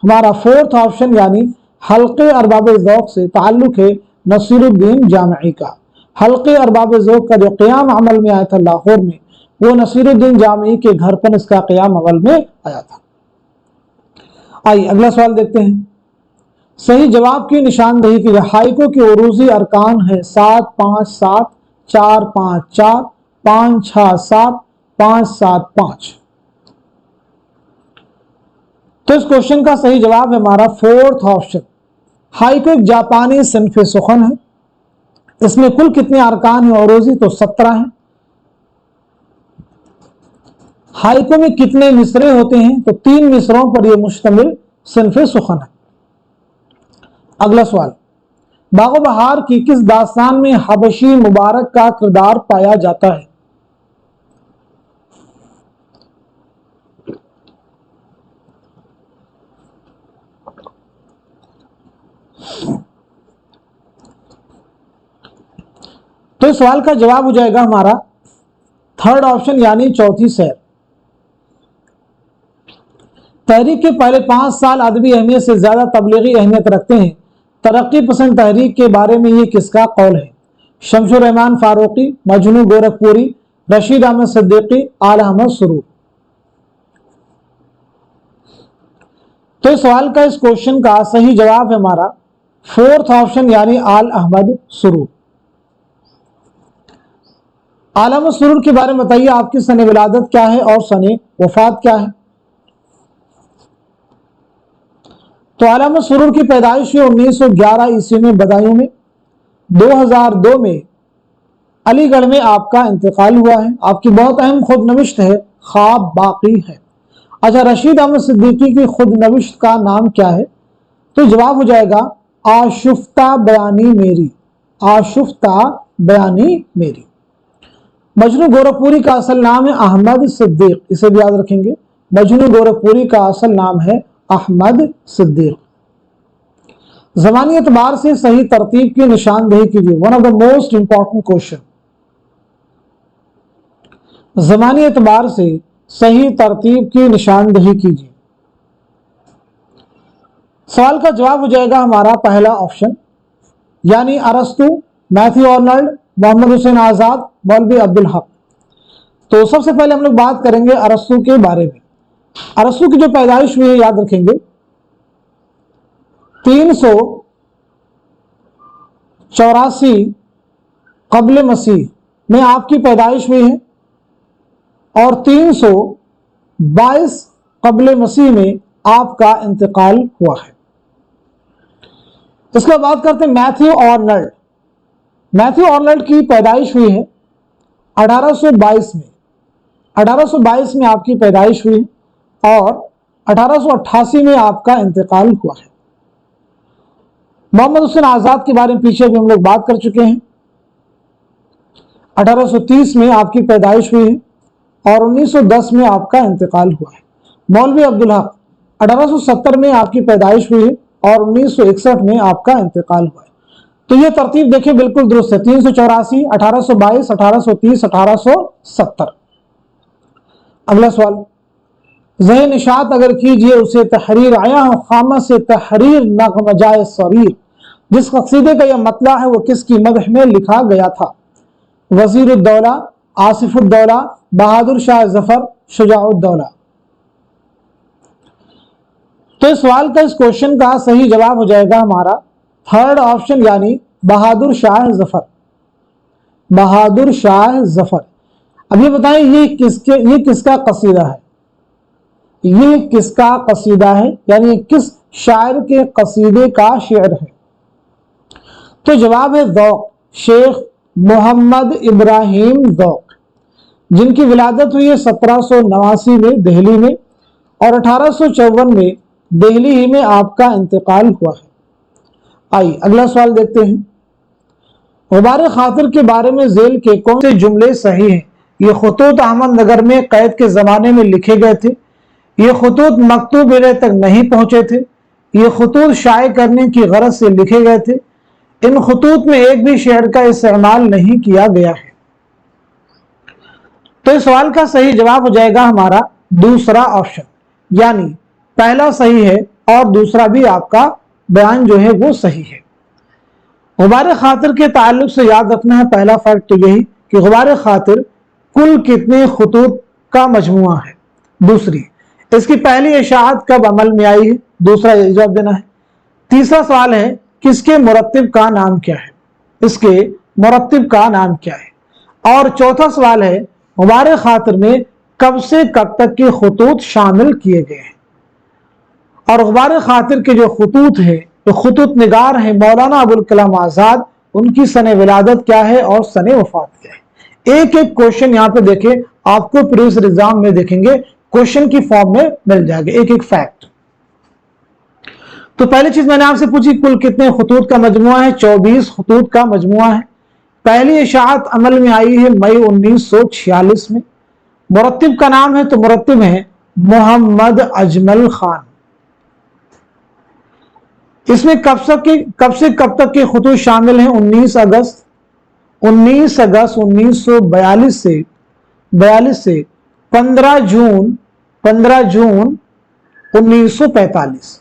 हमारा फोर्थ ऑप्शन, यानी हल्के अरबाब ज़ौक़ से ताल्लुक है नसीरुद्दीन जामिई का। हल्के अरबाब ज़ौक़ का जो क़याम अमल में आया था लाहौर में, वो नसीरुद्दीन जामिई के घर पर इसका क़याम अमल में आया था। आइए अगला सवाल देखते हैं। सही जवाब की निशानदही की। हाइको के उरूज़ी अरकान है 7 5 7 4 5 4 5 6 7 5 7 5। तो इस क्वेश्चन का सही जवाब है हमारा फोर्थ ऑप्शन। हाइको एक जापानी सिन्फ सुखन है। इसमें कुल कितने अरकान हैं उरूज़ी? तो 17 हैं। हाइको में कितने मिसरे होते हैं? तो 3 मिसरों पर यह मुश्तमिल सिन्फ सुखन है। अगला सवाल, बागो बहार की किस दास्तान में हबशी मुबारक का किरदार पाया जाता है? तो इस सवाल का जवाब हो जाएगा हमारा थर्ड ऑप्शन, यानी चौथी सैर। तहरीक के पहले 5 साल अदबी अहमियत से ज्यादा तबलीगी अहमियत रखते हैं। तरक्की पसंद तहरीक के बारे में ये किसका कौल है? शमशुर रहमान फारूकी, मजनू गोरखपुरी, रशीद अहमद सिद्दीकी, आल अहमद सुरूर। तो इस सवाल का, इस क्वेश्चन का सही जवाब है हमारा फोर्थ ऑप्शन यानी आल अहमद सुरूर। आल अहमद सुरूर के बारे में बताइए, आपकी सने विलादत क्या है और सने वफात क्या है? तो आल अहमद सुरूर की पैदाइश 1911 ईस्वी में बदायूं में, 2002 में अलीगढ़ में आपका इंतकाल हुआ है। आपकी बहुत अहम खुद नविश्त है ख्वाब बाकी है। अच्छा, रशीद अहमद सिद्दीकी की खुद नविश्त का नाम क्या है? तो जवाब हो जाएगा आशुफ्ता बयानी मेरी, आशुफ्ता बयानी मेरी। मजनू गोरखपुरी का असल नाम है अहमद सिद्दीक, इसे भी याद रखेंगे। मजनू गोरखपुरी का असल नाम है अहमद सिद्दीक। ज़मानी एतबार से सही तरतीब की निशानदेही कीजिए। One of the most important question. Zamani एतबार से सही तरतीब की निशानदेही कीजिए। सवाल का जवाब हो जाएगा हमारा पहला ऑप्शन यानी अरस्तु, मैथ्यू आर्नल्ड, मोहम्मद हुसैन आजाद, मौलवी अब्दुल हक। तो सबसे पहले हम लोग बात करेंगे अरस्तु के बारे में। अरस्तु की जो पैदाइश हुई है याद रखेंगे 384 कब्ल मसीह में आपकी पैदाइश हुई है और 322 कब्ल मसीह में आपका इंतकाल हुआ है। इसके बाद बात करते हैं मैथ्यू आर्नल्ड। मैथ्यू आर्नल्ड की पैदाइश हुई है 1822 में, 1822 में आपकी पैदाइश हुई और 1888 में आपका इंतकाल हुआ है। मोहम्मद हुसैन आजाद के बारे में पीछे भी हम लोग बात कर चुके हैं। 1830 में आपकी पैदाइश हुई है और 1910 में आपका इंतकाल हुआ है। मौलवी अब्दुल हक 1870 में आपकी पैदाइश हुई है और 1961 में आपका इंतकाल हुआ है। तो ये तरतीब देखिए बिल्कुल दुरुस्त है, 384, 1822, 1830, 1870। अगला सवाल, ज़ह निशात अगर कीजिए उसे तहरीर आया हो खामा से तहरीर नग़्म जाए सरीर। जिस कसीदे का यह मतला है वो किसकी मदह में लिखा गया था? वज़ीरुद्दौला, आसिफुद्दौला, बहादुर शाह जफर, शुजाउद्दौला। तो इस सवाल का, इस क्वेश्चन का सही जवाब हो जाएगा हमारा थर्ड ऑप्शन यानी बहादुर शाह जफर, बहादुर शाह जफर। अब ये बताएं ये किसका कसीदा है? ये किसका कसीदा है यानी किस शायर के कसीदे का शेर है? तो जवाब है ज़ौक़, शेख मोहम्मद इब्राहिम ज़ौक़, जिनकी विलादत हुई है 1789 में दिल्ली में और 1854 में दिल्ली ही में आपका इंतकाल हुआ है। आइए अगला सवाल देखते हैं। गुबार खातिर के बारे में ज़ेल के कौन से जुमले सही हैं? ये खतूत अहमद नगर में कैद के ज़माने में लिखे गए थे। ये खतूत मकतूब तक नहीं पहुंचे थे। ये खतूत शाये करने की गरज से लिखे गए थे। इन खतूत में एक भी शेर का इस्तेमाल नहीं किया गया है। तो इस सवाल का सही जवाब हो जाएगा हमारा दूसरा ऑप्शन, यानी पहला सही है और दूसरा भी आपका बयान जो है वो सही है। गुबार खातिर के ताल्लुक से याद रखना है पहला फैक्ट तो यही कि गुबार खातिर कुल कितने खतूत का मजमुआ है। दूसरी, इसकी पहली इशाअत कब अमल में आई है? दूसरा जवाब देना है। तीसरा सवाल है किसके मुरत्तिब का नाम क्या है? इसके मुरत्तिब का नाम क्या है? और चौथा सवाल है गुबार खातिर में कब से कब तक के खतूत शामिल किए गए हैं? और गुबार खातिर के जो खतूत है, जो खतूत निगार है मौलाना अबुल कलाम आजाद, उनकी सने विलादत क्या है और सने वफात क्या है? एक एक क्वेश्चन यहाँ पे देखें, आपको प्रीवियस एग्जाम में देखेंगे क्वेश्चन की फॉर्म में मिल जाएगा एक एक फैक्ट। तो पहली चीज मैंने आपसे पूछी कुल कितने खतूत का मजमुआ है? 24 खतूत का मजमुआ है। पहली इशाअत अमल में आई है मई 1946 में। मुरत्तिब का नाम है तो मुरत्तिब है मोहम्मद अजमल खान। इसमें कब से कब तक के खतूत शामिल हैं? 19 अगस्त 1942 से 15 जून 1945।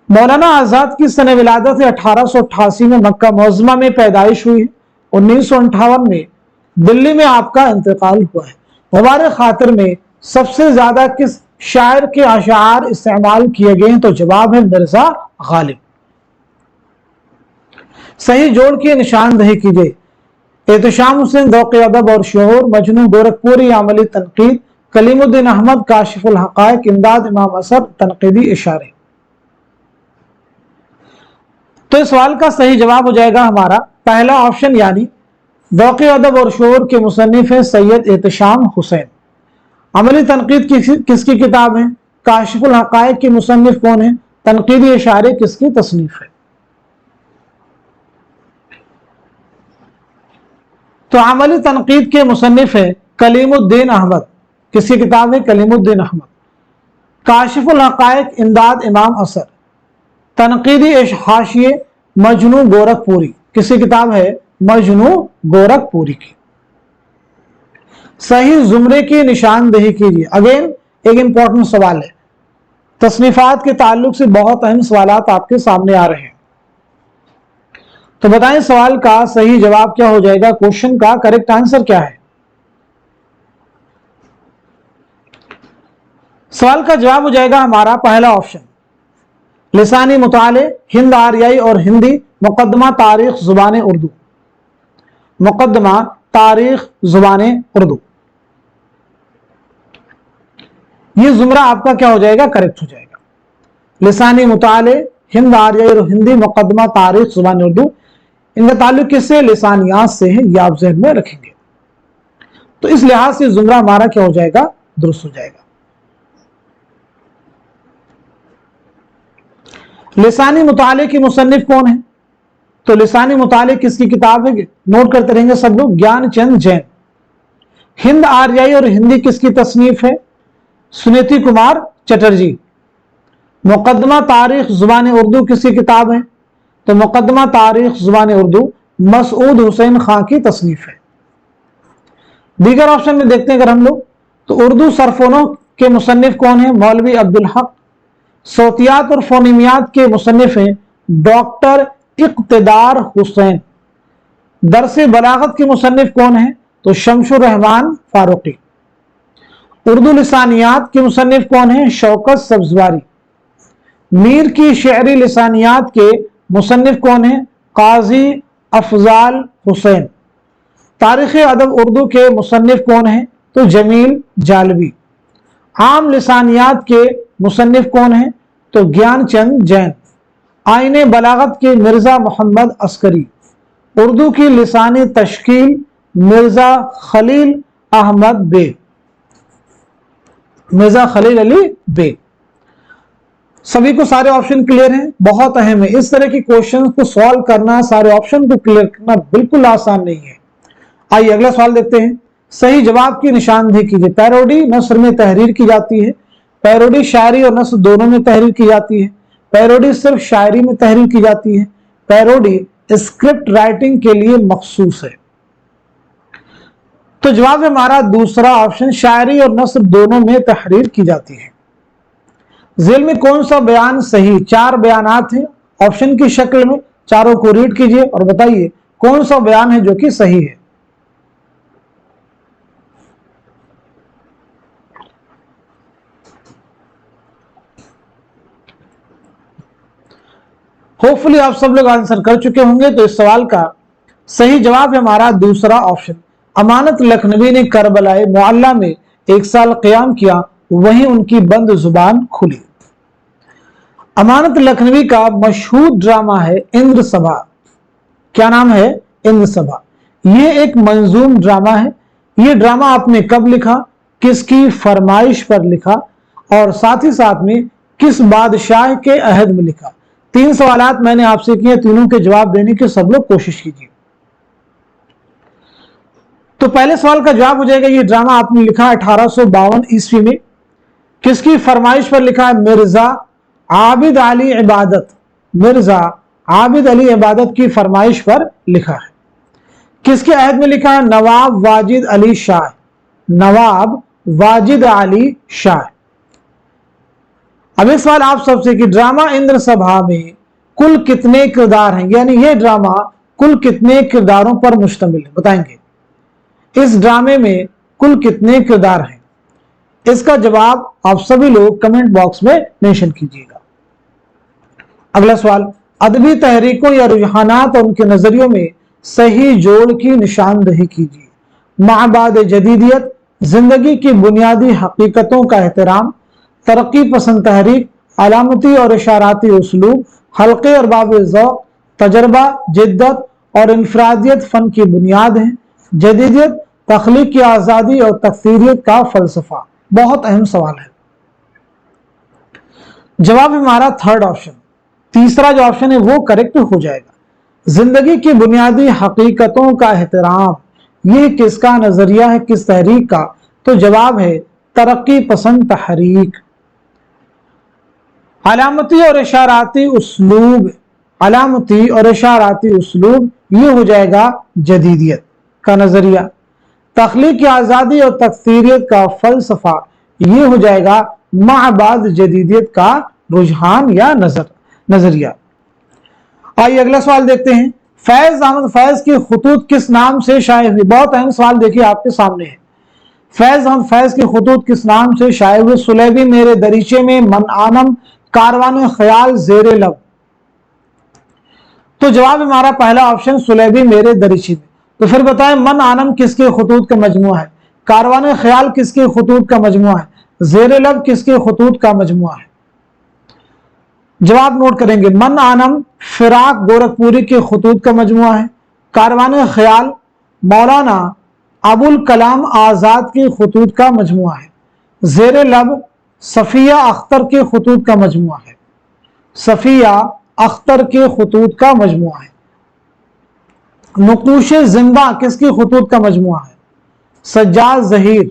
मौलाना आजाद की सन विलादत 1888 में मक्का मुअज़्ज़मा में पैदाइश हुई है। 1958 में दिल्ली में आपका इंतकाल हुआ है। मुबारक खातिर में सबसे ज्यादा किस शायर के अशार इस्तेमाल किए गए हैं? तो जवाब है मिर्जा गालिब। सही जोड़ की निशानदही कीजिए। एहतशाम हुसैन ज़ौक़ अदब और शऊर, मजनू गोरखपुरी अमली तनकीद, कलीमुद्दीन अहमद काशिफुल हक़ाइक़, इमदाद इमाम असर तनकीदी इशारे। तो इस सवाल का सही जवाब हो जाएगा हमारा पहला ऑप्शन, यानी ज़ौक़ अदब और शऊर के मुसन्निफ है सैयद एहतशाम हुसैन। अमली तनकीद किसकी किताब है? काशिफुल हक़ाइक़ के मुसन्निफ कौन है? तनकीदी इशारे किसकी तसनीफ है? तो अमली तनकीद के मुसन्निफ है कलीमुद्दीन अहमद। किसकी किताब है? कलीमुद्दीन अहमद। काशिफुल हक़ाइक़ इमदाद इमाम असर। तनकीदी हाशिये मजनू गोरखपुरी। किसकी किताब है? मजनू गोरखपुरी की। सही जुमरे की निशानदेही कीजिए। अगेन एक इंपॉर्टेंट सवाल है, तसनीफात के ताल्लुक से बहुत अहम सवालात आपके सामने आ रहे हैं। तो बताएं सवाल का सही जवाब क्या हो जाएगा? क्वेश्चन का करेक्ट आंसर क्या है? सवाल का जवाब हो जाएगा हमारा पहला ऑप्शन, लिसानी मुताले हिंद आरियाई और हिंदी, मुकदमा तारीख जुबान उर्दू। मुकदमा तारीख जुबान उर्दू, ये जुमरा आपका क्या हो जाएगा? करेक्ट हो जाएगा। लिसानी मुताले हिंद आरियाई और हिंदी, मुकदमा तारीख जुबान उर्दू, इनका ताल्लुक किससे? लिसानियात से है, ये आप ज़हन में रखेंगे। तो इस लिहाज से जुमरा हमारा क्या हो जाएगा? दुरुस्त हो जाएगा। लिसानी मुताले की मुसन्निफ कौन है? तो लिसानी मुताले किसकी किताब है? नोट करते रहेंगे सब लोग, ज्ञानचंद जैन। हिंद आरियाई और हिंदी किसकी तसनीफ है? सुनीति कुमार चटर्जी। मुकदमा तारीख जुबान उर्दू किसकी किताब है? तो मुकदमा तारीख जुबान उर्दू मसूद हुसैन खां की तसनीफ है। दीगर ऑप्शन में देखते हैं अगर हम लोग, तो उर्दू सरफोनों के मुसन्निफ कौन है? मौलवी अब्दुल हक। सौतियात और फोनीमियात के मुसन्निफ हैं डॉक्टर इक़्तिदार हुसैन। दरसे बलागत के मुसन्निफ कौन है? तो शमशुर रहमान फारूकी। उर्दू लिसानियात के मुसन्निफ कौन है? शौकत सब्जवारी। मीर की शेरी लिसानियात के मुसन्निफ कौन है? काजी अफजाल हुसैन। तारीख़ अदब उर्दू के मुसन्निफ कौन है? तो जमील जालवी। आम लिसानियात के मुसन्निफ कौन है? तो ज्ञानचंद जैन। आईने बलागत के मिर्जा मोहम्मद अस्करी। उर्दू की लिसानी तश्कील मिर्जा खलील अहमद बेग। मिर्जा खलील अली बेग। सभी को सारे ऑप्शन क्लियर हैं? बहुत अहम है, इस तरह के क्वेश्चन को सॉल्व करना, सारे ऑप्शन को क्लियर करना बिल्कुल आसान नहीं है। आइए अगला सवाल देखते हैं। सही जवाब की निशानदेही कीजिए। पैरोडी नस्र में तहरीर की जाती है। पैरोडी शायरी और नस्र दोनों में तहरीर की जाती है। पैरोडी सिर्फ शायरी में तहरीर की जाती है। पैरोडी स्क्रिप्ट राइटिंग के लिए मखसूस है। तो जवाब है हमारा दूसरा ऑप्शन, शायरी और नस्र दोनों में तहरीर की जाती है। जेल में कौन सा बयान सही? चार बयानात हैं ऑप्शन की शक्ल में, चारों को रीड कीजिए और बताइए कौन सा बयान है जो कि सही है। होपफुली आप सब लोग आंसर कर चुके होंगे। तो इस सवाल का सही जवाब है हमारा दूसरा ऑप्शन, अमानत लखनवी ने करबलाए मुअल्ला में 1 साल क़याम किया, वहीं उनकी बंद जुबान खुली। अमानत लखनवी का मशहूर ड्रामा है इंद्र सभा। क्या नाम है? इंद्र सभा। यह एक मंजूम ड्रामा है। यह ड्रामा आपने कब लिखा, किसकी फरमाइश पर लिखा, और साथ ही साथ में किस बादशाह के अहद में लिखा? 3 सवालात मैंने आपसे किए, तीनों के जवाब देने की सब लोग कोशिश कीजिए। तो पहले सवाल का जवाब हो जाएगा, यह ड्रामा आपने लिखा 1852 ईस्वी में। किसकी फरमाइश पर लिखा है? मिर्जा आबिद अली इबादत। मिर्जा आबिद अली इबादत की फरमाइश पर लिखा है। किसके अहद में लिखा है? नवाब वाजिद अली शाह। नवाब वाजिद अली शाह। अब एक सवाल आप सबसे कि ड्रामा इंद्र सभा में कुल कितने किरदार हैं, यानी ये ड्रामा कुल कितने किरदारों पर मुश्तमिल है, बताएंगे। इस ड्रामे में कुल कितने किरदार हैं, इसका जवाब आप सभी लोग कमेंट बॉक्स में मेंशन कीजिएगा। अगला सवाल, अदबी तहरीकों या रुझानात और उनके नजरियों में सही जोड़ की निशानदही कीजिए। माबाद जदीदियत, जिंदगी की बुनियादी हकीकतों का एहतराम, तरक्की पसंद तहरीक, अलामती और इशाराती उसलूब, हल्के और बाब ज़ौक़, तजर्बा, जिद्दत और इनफरादियत फन की बुनियाद है, जदीदियत, तख्लीक की आज़ादी और तकसीरियत का फलसफा। बहुत अहम सवाल है। जवाब हमारा थर्ड ऑप्शन, तीसरा जो ऑप्शन है वो करेक्ट हो जाएगा। जिंदगी की बुनियादी हकीकतों का एहतराम, ये किसका नजरिया है, किस तहरीक का? तो जवाब है तरक्की पसंद तहरीक। अलामती और इशाराती उसलूब, अलामती और इशाराती उसलूब, ये हो जाएगा जदीदियत का नजरिया। तख्लीक की आज़ादी और तकसीरियत का फलसफा, ये हो जाएगा माबाद जदीदियत का रुझान या नजरिया। आइए अगला सवाल देखते हैं। फैज अहमद फैज की खुतूत किस नाम से शाये हुई? बहुत अहम सवाल देखिए आपके सामने है। फैज अहमद फैज की खुतूत किस नाम से शाये हुई? सुलेबी मेरे दरीचे में, मन आनम, कारवान ख्याल, जेरे लब। तो जवाब हमारा पहला ऑप्शन सुलेबी मेरे दरीचे में। तो फिर बताएं मन आनम किसके खुतूत का मजमुआ है, कारवान ख्याल किसके खुतूत का मजमुआ है, जेरे लब किसके खुतूत का मजमुआ है? जवाब नोट करेंगे। मन आनम फिराक गोरखपुरी के खुतूत का मजमुआ है, कारवान ख्याल मौलाना अबुल कलाम आजाद के खुतूत का मजमुआ है, जेरे लब सफिया अख्तर के खुतूत का मजमुआ है, सफिया अख्तर के खुतूत का मजमुआ है। नुकूश जिंदा किसकी खुतूत का मजमुआ है? सज्जाद ज़हीर,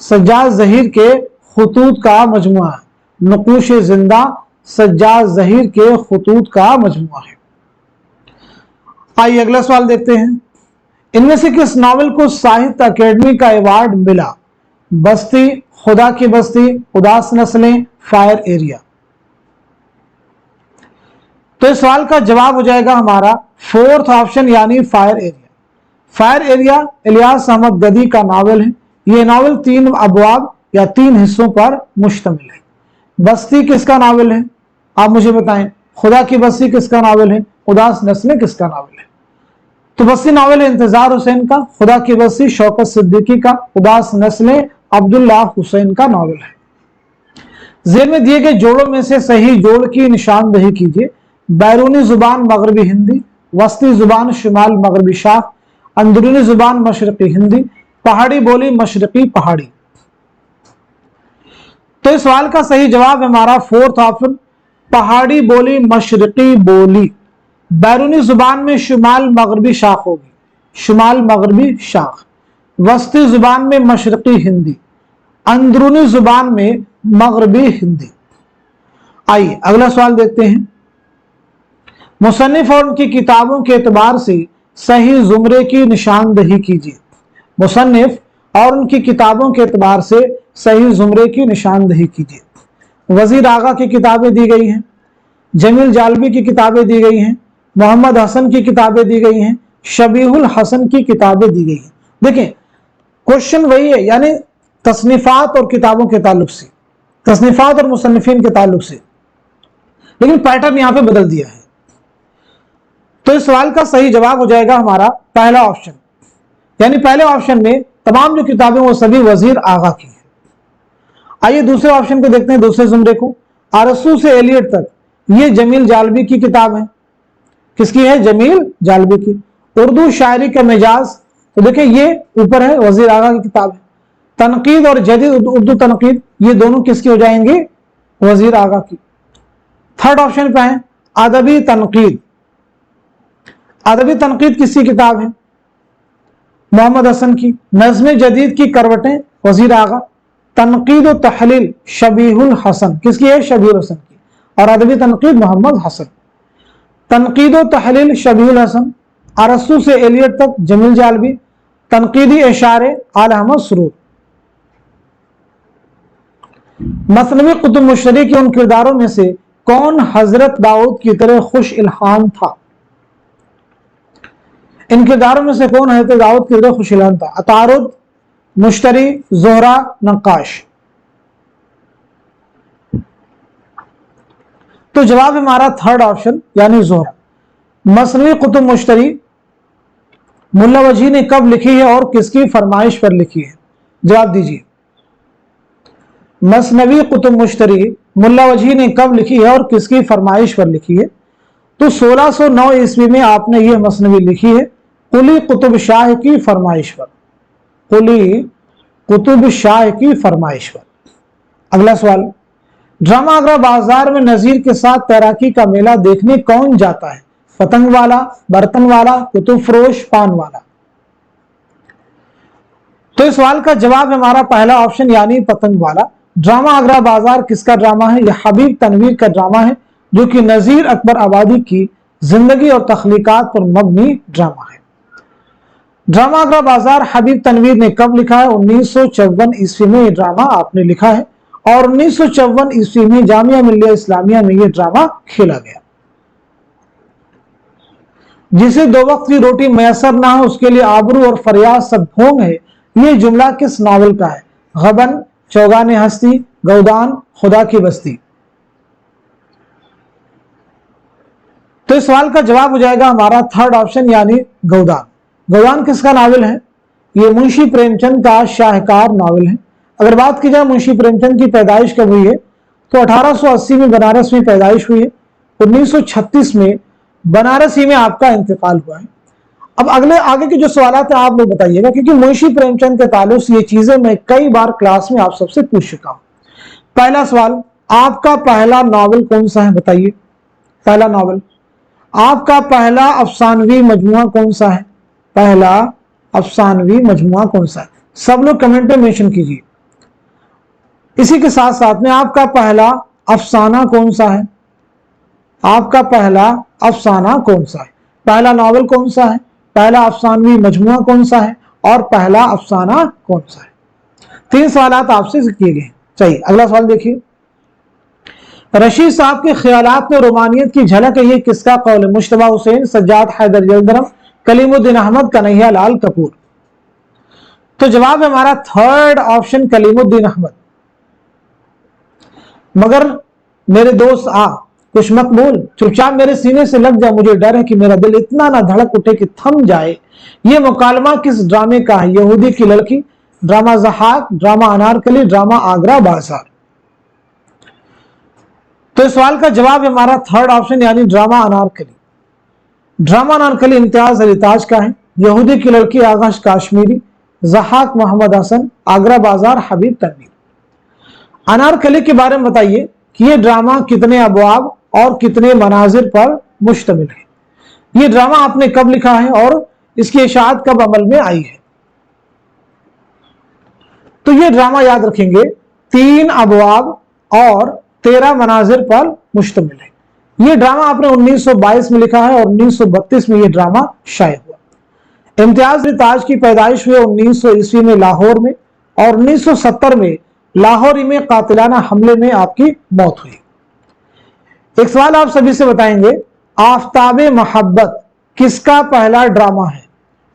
सज्जाद ज़हीर के खुतूत का मजमुआ है। नुकूश जिंदा सज्जाद ज़हीर के खुतूत का मजमुआ है। आइए अगला सवाल देखते हैं। इनमें से किस नावल को साहित्य अकेडमी का अवार्ड मिला? बस्ती, खुदा की बस्ती, उदास नस्लें, फायर एरिया। तो इस सवाल का जवाब हो जाएगा हमारा फोर्थ ऑप्शन यानी fire area. Fire area Ilyas Ahmad Gaddi का नावल है। यह नावल 3 अबवाब या 3 हिस्सों पर मुश्तमिल है। बस्ती किसका नावल है, आप मुझे बताएं। खुदा की बस्ती किसका नावल है, उदास नस्लें किसका नावल है? तो बस्ती नावल है इंतजार हुसैन का, खुदा की बस्ती शौकत सिद्दीकी का, उदास नस्लें अब्दुल्लाह हुसैन का नावल है। जेल में दिए गए जोड़ों में से सही जोड़ की निशानदही कीजिए। बैरूनी जुबान मगरबी हिंदी, वस्ती जुबान शुमाल मगरबी शाख, अंदरूनी जुबान मशरकी हिंदी, पहाड़ी बोली मशरकी पहाड़ी। तो इस सवाल का सही जवाब हमारा फोर्थ ऑप्शन पहाड़ी बोली मशरकी बोली। बैरूनी जुबान में शुमाल मगरबी शाख होगी, शुमाल मगरबी शाख। वस्ती जुबान में मशरकी हिंदी, अंदरूनी जुबान में मगरबी हिंदी। आइए अगला सवाल देखते हैं। मुसन्निफ और उनकी किताबों के एतबार से सही जुमरे की निशानदही कीजिए। मुसन्निफ और उनकी किताबों के एतबार से सही जुमरे की निशानदही कीजिए। वजीर आगा की किताबें दी गई हैं, जमील जालबी की किताबें दी गई हैं, मोहम्मद हसन की किताबें दी गई हैं, शबीहुल हसन की किताबें दी गई हैं। देखें क्वेश्चन वही है, यानी तसनीफात और किताबों के ताल्लुक से, तसनीफात और मुसन्निफीन के ताल्लुक से, लेकिन पैटर्न यहां पे बदल दिया है। तो इस सवाल का सही जवाब हो जाएगा हमारा पहला ऑप्शन, यानी पहले ऑप्शन में तमाम जो किताबें वो सभी वजीर आगा की हैं। आइए दूसरे ऑप्शन को देखते हैं, दूसरे जुमरे को। अरसू से एलियट तक, ये जमील जालबी की किताब है। किसकी है? जमील जालबी की। उर्दू शायरी का मिजाज, तो देखिए ये ऊपर है, वजीर आगा की किताब है। तनकीद और जदीद उर्दू तनकीद, ये दोनों किसकी हो जाएंगे? वजीर आगा की। थर्ड ऑप्शन पे है अदबी तनकीद। अदबी तनकीद किसकी किताब है? मोहम्मद हसन की। नज़्म जदीद की करवटें, वजीर आगा। तनकीद व तहलील शबीहुल हसन, किसकी है? शबीहुल हसन की। और अदबी तनकीद मोहम्मद हसन। तनकीद व तहलील शबीहुल हसन, अरसू से एलियट तक जमील जालबी, तनकीदी इशारे आला अहमद सुरूर। मसनवी कुतुब मुश्तरी के उन किरदारों में से कौन हजरत दाऊद की तरह खुश इल्हाम था? इन किरदारों में से कौन हजरत दाऊद की तरह खुश इल्हाम था? अतारुद, मुश्तरी, ज़ोहरा, नक्काश। तो जवाब हमारा थर्ड ऑप्शन यानी ज़ोहरा। मसनवी कुतुब मुश्तरी मुल्ला वजी ने कब लिखी है और किसकी फरमाइश पर लिखी है? जवाब दीजिए। मसनवी कुतुब मुश्तरी मुल्ला वजी ने कब लिखी है और किसकी फरमाइश पर लिखी है? तो 1609 ईस्वी में आपने यह मसनवी लिखी है कुली कुतुब शाह की फरमाइश पर। कुली कुतुब शाह की फरमाइश पर। अगला सवाल, ड्रामा आगरा बाजार में नजीर के साथ तैराकी का मेला देखने कौन जाता है? पतंग वाला, बर्तन वाला, कुतुब फरोश, पान वाला। तो इस सवाल का जवाब हमारा पहला ऑप्शन यानी पतंग वाला। ड्रामा आगरा बाजार किसका ड्रामा है? यह हबीब तनवीर का ड्रामा है जो कि नजीर अकबर आबादी की जिंदगी और तख्लीकात पर मबनी ड्रामा है। ड्रामा आगरा बाजार हबीब तनवीर ने कब लिखा है? 1954 ईस्वी में यह ड्रामा आपने लिखा है और 1954 ईस्वी में जामिया मिल्लिया इस्लामिया में यह ड्रामा खेला गया। जिसे दो वक्त की रोटी मैसर ना हो उसके लिए आबरू और फरियाद सब ढोंग है, यह जुमला किस नावल का है? गबन, चौगाने हस्ती, गौदान, खुदा की बस्ती। तो इस सवाल का जवाब हो जाएगा हमारा थर्ड ऑप्शन यानी गौदान। गौदान किसका नावल है? यह मुंशी प्रेमचंद का शाहकार नावल है। अगर बात की जाए मुंशी प्रेमचंद की पैदाइश कब हुई है तो 1880 में बनारस में पैदाइश हुई है। 1936 में बनारसी में आपका इंतकाल हुआ है। अब अगले आगे के जो सवाल हैं आप लोग बताइएगा, क्योंकि मुंशी प्रेमचंद के ताल्लुक से ये चीजें मैं कई बार क्लास में आप सबसे पूछ चुका हूं। पहला सवाल, आपका पहला नावल कौन सा है? बताइए पहला नावल। आपका पहला अफसानवी मजमुआ कौन सा है? पहला अफसानवी मजमुआ कौन सा है? सब लोग कमेंट में मेंशन कीजिए। इसी के साथ साथ में आपका पहला अफसाना कौन सा है? आपका पहला अफसाना कौन सा है? पहला नावल कौन सा है? पहला अफसानवी मजमुआ कौन सा है? और पहला अफसाना कौन सा है? 3 सवाल आपसे किए गए। चलिए अगला सवाल देखिए। रशीद साहब के ख्यालात में रोमानियत की झलक है, ये किसका कौल है? मुश्तबा हुसैन, सज्जाद हैदर जलदरम, कलीमुद्दीन अहमद, कन्हैया लाल कपूर। तो जवाब है हमारा थर्ड ऑप्शन कलीमुद्दीन अहमद। मगर मेरे दोस्त कुछ मत बोल, चुपचाप मेरे सीने से लग जा, मुझे डर है कि मेरा दिल इतना ना धड़क उठे कि थम जाए। ये मुकालमा किस ड्रामे का है? यहूदी की लड़की, drama Zahak, drama Anarkali, drama Agra Bazaar. तो इस सवाल का जवाब हमारा थर्ड ऑप्शन यानी ड्रामा अनारकली। ड्रामा अनारकली इम्तियाज अली ताज का है, यहूदी की लड़की आगाश काश्मीरी, ज़हाक मोहम्मद हसन, आगरा बाजार हबीब तनवीर। अनारकली के बारे में बताइए कि यह ड्रामा कितने अबवाब और कितने मनाजिर पर मुश्तमिल है? यह ड्रामा आपने कब लिखा है और इसकी इशाअत कब अमल में आई है? तो यह ड्रामा याद रखेंगे 3 अबवाब और 13 मनाजिर पर मुश्तमिल है। यह ड्रामा आपने 1922 में लिखा है और 1932 में यह ड्रामा शाये हुआ। इम्तियाज अली ताज की पैदाइश हुई 1900 ईस्वी में लाहौर में और 1970 में लाहौर में कातिलाना हमले में आपकी मौत हुई। एक सवाल आप सभी से बताएंगे, आफताबे मोहब्बत किसका पहला ड्रामा है?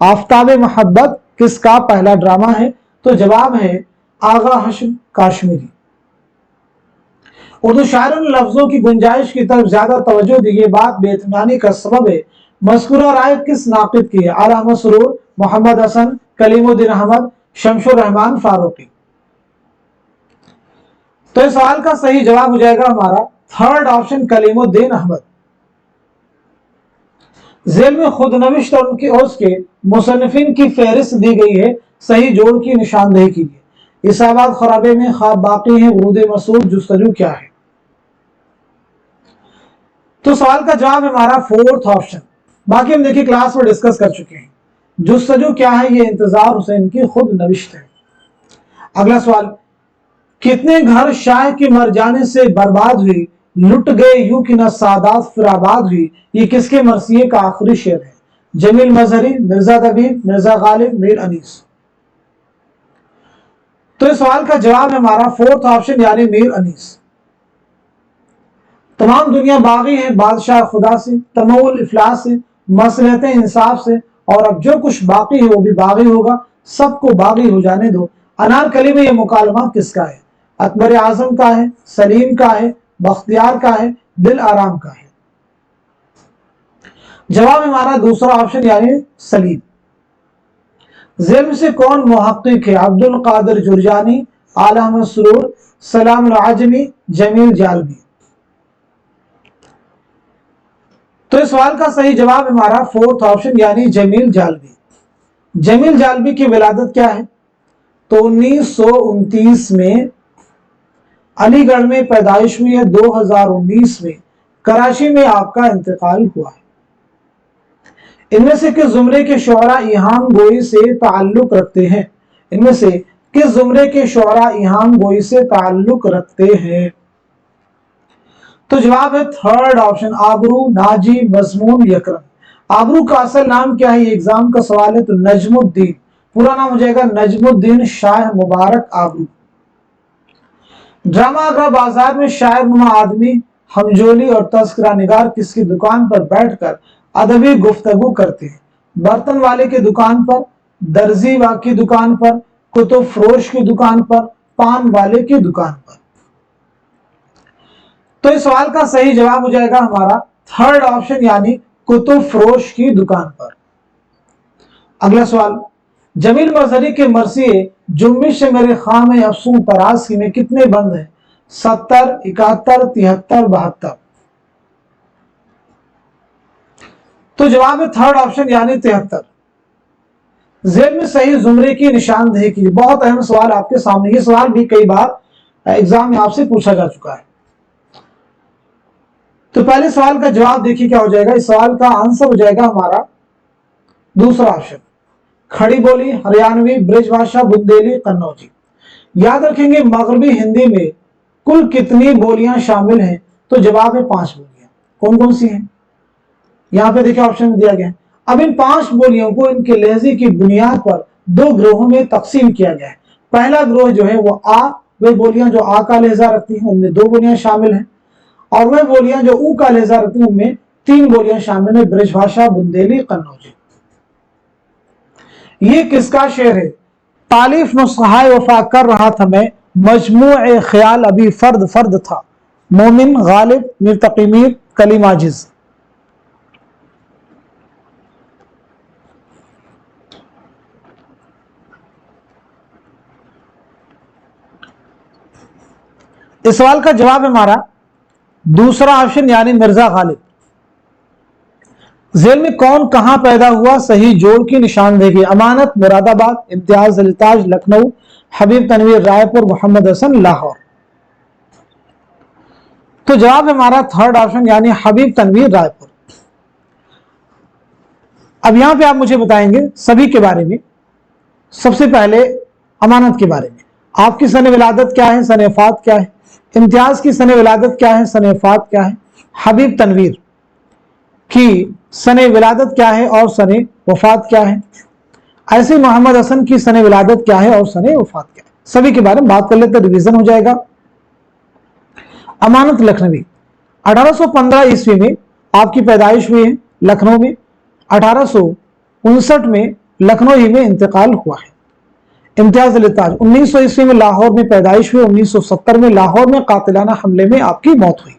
आफताबे मोहब्बत किसका पहला ड्रामा है? तो जवाब है आगा हश्म काश्मीरी। उर्दू शायरों ने लफ्जों की गुंजाइश की तरफ ज्यादा तवज्जो दी, ये बात बेइत्मीनानी का सबब है। मज़कूरा राय किस नाक़िद की है? आला मसरूर, मोहम्मद हसन, कलीमुद्दीन अहमद, शमशुर रहमान फारूकी। तो इस सवाल का सही जवाब हो जाएगा हमारा third option Kalimuddin Ahmad. Jail में खुदनविश्त और उनके उसके मुसन्निफिन की फहरिस्त दी गई है, सही जोड़ की निशानदेही कीजिए। इसाबात खराबे में ख्वाब बाकी है, उरूद मसूद जुस्तजू क्या है? तो सवाल का जवाब हमारा फोर्थ ऑप्शन। बाकी हम देखिए क्लास में डिस्कस कर चुके हैं। जुस्तजू क्या है? ये इंतजार हुसैन की खुद नविश्त है। अगला सवाल, कितने घर शाह के मर जाने से बर्बाद हुई, लुट गए यूं कि न सादात फिर आबाद हुई, ये किसके मरसिए का आखिरी शेर है? जमील मजहरी, मिर्जा दबीब, मिर्जा गालिब, मीर अनीस। तो इस सवाल का जवाब है हमारा फोर्थ ऑप्शन यानी मीर अनीस। तमाम दुनिया बागी है बादशाह खुदा से, तमौल इफलास से, मसलहत इंसाफ से, और अब जो कुछ बाकी है वो भी बागी होगा, सबको बागी हो जाने दो। अनारकली में ये मुकालमा किसका है? अकबर आजम का है, सलीम का है, बख्तियार का है, दिल आराम का है? जवाब हमारा दूसरा ऑप्शन यानी सलीम। जेल में से कौन मुहक्किक है? अब्दुल कादिर जुरजानी, आला मसरूर, सलाम आजमी, जमील जालबी। तो इस सवाल का सही जवाब हमारा फोर्थ ऑप्शन यानी जमील जालबी। जमील जालबी की विलादत क्या है? तो 1929 में अलीगढ़ में पैदाइश हुई है, 2019 में कराची में आपका इंतकाल हुआ है। इनमें से किस जुमरे के शुअरा इहाम गोई से ताल्लुक रखते हैं? इनमें से किस जुमरे के शुअरा इहाम गोई से ताल्लुक रखते हैं? तो जवाब है थर्ड ऑप्शन, आबरू, नाजी, मजमून, यकरम। आबरू का असल नाम क्या है? ये एग्जाम का सवाल है। तो नजमुद्दीन, पूरा नाम हो जाएगा नजमुद्दीन शाह मुबारक आबरू। ड्रामा आगरा बाजार में शायर नुमा आदमी हमजोली और तस्करा निगार किसकी दुकान पर बैठकर अदबी गुफ्तगू करते हैं? बर्तन वाले की दुकान पर, दर्जी की दुकान पर, कुतुब फरोश की दुकान पर, पान वाले की दुकान पर? तो इस सवाल का सही जवाब हो जाएगा हमारा थर्ड ऑप्शन यानी कुतुब फरोश की दुकान पर। अगला सवाल, जमील मजहरी के मरसिए जुम्बिश मेरे खाम अफसूं तराज की में कितने बंद हैं? 70, 71, 73, 72? तो जवाब है थर्ड ऑप्शन यानी 73। जेल में सही जुमरे की निशानदेही की। बहुत अहम सवाल आपके सामने, ये सवाल भी कई बार एग्जाम में आपसे पूछा जा चुका है। तो पहले सवाल का जवाब देखिए क्या हो जाएगा। इस सवाल का आंसर हो जाएगा हमारा दूसरा ऑप्शन, खड़ी बोली, हरियाणवी, ब्रजभाषा, बुंदेली, कन्नौजी। याद रखेंगे मगरबी हिंदी में कुल कितनी बोलियां शामिल हैं? तो जवाब है 5 बोलियां। कौन कौन सी हैं? यहां पे देखिए ऑप्शन में दिया गया है। अब इन 5 बोलियों को इनके लहजे की बुनियाद पर 2 ग्रोहों में तकसीम किया गया है। पहला ग्रोह जो है वो आ, वे बोलियां जो आ का लहजा रखती हैं उनमें 2 बोलियां शामिल हैं, और वह बोलियां जो ऊ का लहजा रखती हैं उनमें 3 बोलियां शामिल है, ब्रजभाषा, बुंदेली, कन्नौजी। ये किसका शेर है? तालीफ नुस्खाए वफा कर रहा था मैं, मजमूए ख्याल अभी फर्द फर्द था, मोमिन, गालिब, मिर्तकी मीर, कलीम आजिज। इस सवाल का जवाब है हमारा दूसरा ऑप्शन यानी मिर्जा गालिब। जेल में कौन कहां पैदा हुआ? सही जोड़ की निशानदेही। अमानत मुरादाबाद, इम्तियाज अलीताज लखनऊ, हबीब तनवीर रायपुर, मोहम्मद हसन लाहौर। तो जवाब है हमारा थर्ड ऑप्शन यानी हबीब तनवीर रायपुर। अब यहां पे आप मुझे बताएंगे सभी के बारे में। सबसे पहले अमानत के बारे में, आपकी सने विलादत क्या है, सने वफात क्या है? इम्तियाज की सने विलादत क्या है, सने वफात क्या है? हबीब तनवीर की सने विलादत क्या है और सने वफात क्या है? ऐसे मोहम्मद हसन की सने विलादत क्या है और सने वफात क्या है? सभी के बारे में बात कर लेते, रिवीजन हो जाएगा। अमानत लखनवी, 1815 ईस्वी में आपकी पैदाइश हुई है लखनऊ में। 1859 में लखनऊ ही में इंतकाल हुआ है। इम्तियाज अलीताज 1900 ईस्वी में लाहौर में पैदाइश हुई। 1970 में लाहौर में कातिलाना हमले में आपकी मौत हुई।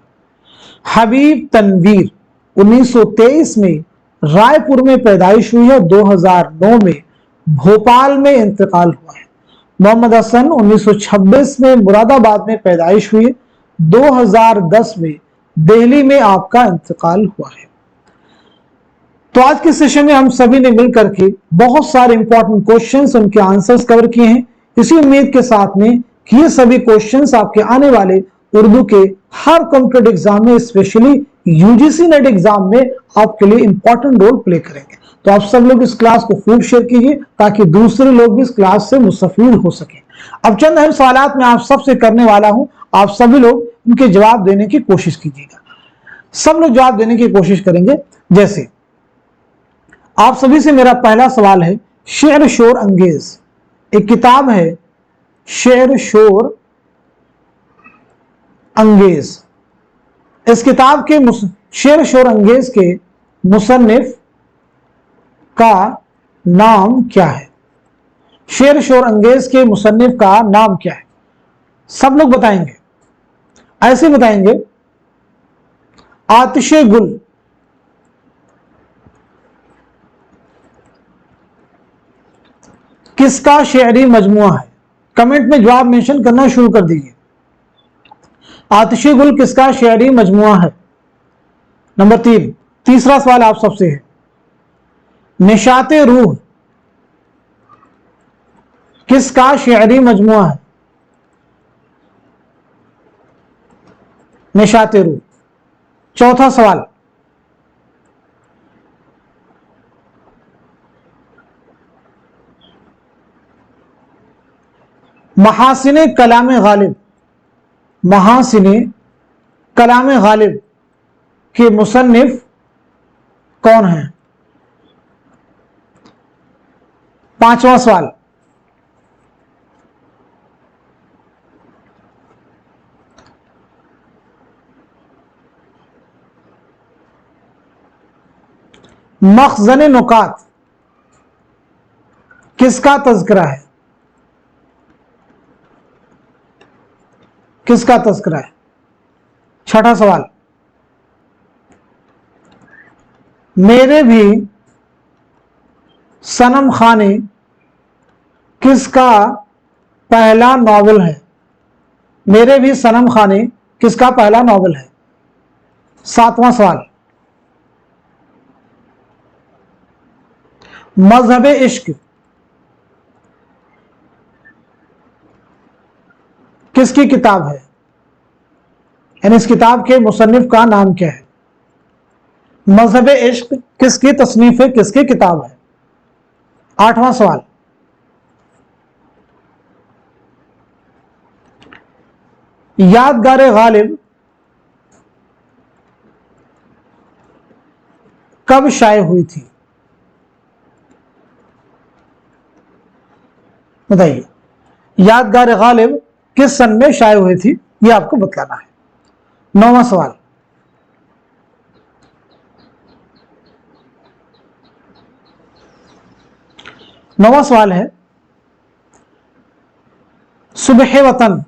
हबीब तनवीर 1923 में रायपुर में पैदाइश हुई है। 2009 में भोपाल में इंतकाल हुआ है। मोहम्मद हसन 1926 में मुरादाबाद में पैदाइश हुई है। 2010 में दिल्ली में आपका इंतकाल हुआ है। तो आज के सेशन में हम सभी ने मिलकर के बहुत सारे इंपॉर्टेंट क्वेश्चंस, उनके आंसर्स कवर किए हैं। इसी उम्मीद के साथ में कि ये सभी क्वेश्चंस आपके आने वाले उर्दू के हर कॉम्पिटेटिव एग्जाम में, स्पेशली यूजीसी नेट एग्जाम में आपके लिए इंपॉर्टेंट रोल प्ले करेंगे। तो आप सब लोग इस क्लास को खूब शेयर कीजिए ताकि दूसरे लोग भी इस क्लास से मुस्तफीद हो सके। अब चंद अहम सवालात मैं आप सबसे करने वाला हूं, आप सभी लोग उनके जवाब देने की कोशिश कीजिएगा। सब लोग जवाब देने की कोशिश करेंगे। जैसे आप सभी से मेरा पहला सवाल है, शेर शोर अंगेज एक किताब है शेर शोर अंगेज। इस किताब के शेर शोर अंगेज के मुसन्निफ का नाम क्या है? शेर शोर अंगेज के मुसन्निफ का नाम क्या है? सब लोग बताएंगे, ऐसे बताएंगे आतिशे गुल। किसका शेरी मजमुआ है? कमेंट में जवाब मेंशन करना शुरू कर दीजिए। आतिशे गुल किसका शेरी मजमुआ है? नंबर 3, तीसरा सवाल आप सबसे है, निशाते रूह किसका शेरी मजमुआ है? निशाते रूह। चौथा सवाल, महासिने कलाम गालिब, महासिने कलाम गालिब के मुसन्निफ कौन हैं? पांचवा सवाल, मखज़न नुकात किसका तज़किरा है? किसका तज़किरा है? छठा सवाल, मेरे भी सनम खाने किसका पहला नॉवल है? मेरे भी सनम खाने किसका पहला नॉवल है? सातवां सवाल, मजहब इश्क किसकी किताब है? यानी इस किताब के मुसन्निफ का नाम क्या है? मजहब इश्क किसकी तसनीफ है, किसकी किताब है? आठवां सवाल, यादगार गालिब कब शाये हुई थी? बताइए, यादगार गालिब किस सन में शाये हुई थी, ये आपको बतलाना है। नौवां सवाल, नौवां सवाल है, सुबह वतन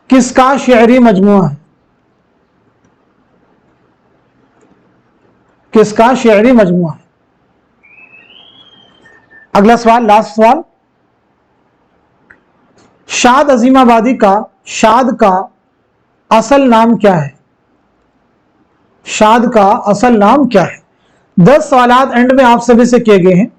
किसका शेरी मजमुआ है? किसका शेरी मजमुआ है? अगला सवाल, लास्ट सवाल, शाद अजीमाबादी का शाद का असल नाम क्या है? शाद का असल नाम क्या है? 10 सवालात एंड में आप सभी से किए गए हैं।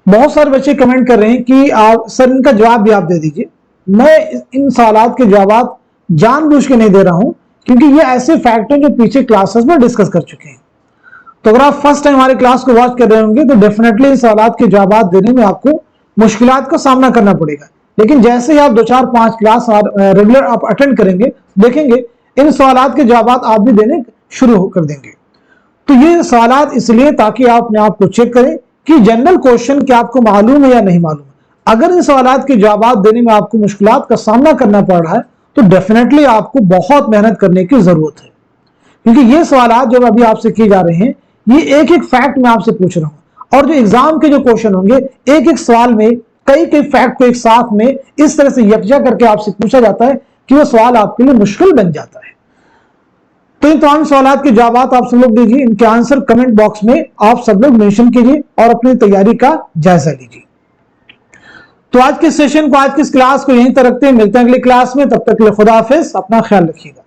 बहुत सारे बच्चे कमेंट कर रहे हैं कि आप सर इनका जवाब भी आप दे दीजिए। मैं इन सवालात के जवाब जानबूझ के नहीं दे रहा हूं, क्योंकि ये ऐसे फैक्ट हैं जो पीछे क्लासेस में डिस्कस कर चुके हैं। तो अगर आप फर्स्ट टाइम हमारे क्लास को वॉच कर रहे होंगे तो डेफिनेटली इन सवालात के जवाब देने में आपको मुश्किलात का सामना करना पड़ेगा। लेकिन जैसे ही आप 2, 4, 5 क्लास रेगुलर आप अटेंड करेंगे, देखेंगे इन सवालात के जवाब आप भी देने शुरू कर देंगे। तो ये सवालात इसलिए ताकि आप अपने आप को चेक करें कि जनरल क्वेश्चन क्या आपको मालूम है या नहीं मालूम है। अगर इन सवालात के जवाब देने में आपको मुश्किलात का सामना करना पड़ रहा है तो डेफिनेटली आपको बहुत मेहनत करने की जरूरत है, क्योंकि ये सवालात जो अभी आपसे किए जा रहे हैं ये एक एक फैक्ट मैं आपसे पूछ रहा हूं, और जो एग्जाम के जो क्वेश्चन होंगे एक एक सवाल में कई कई फैक्ट को एक साथ में इस तरह से यकजा करके आपसे पूछा जाता है कि वो सवाल आपके लिए मुश्किल बन जाता है। तो इन तमाम सवालात के जवाब आप सब लोग दीजिए, इनके आंसर कमेंट बॉक्स में आप सब लोग मेंशन कीजिए और अपनी तैयारी का जायजा लीजिए। तो आज के सेशन को, आज की इस क्लास को यहीं तक रखते हैं। मिलते हैं अगली क्लास में, तब तक के लिए खुदा हाफिज, अपना ख्याल रखिएगा।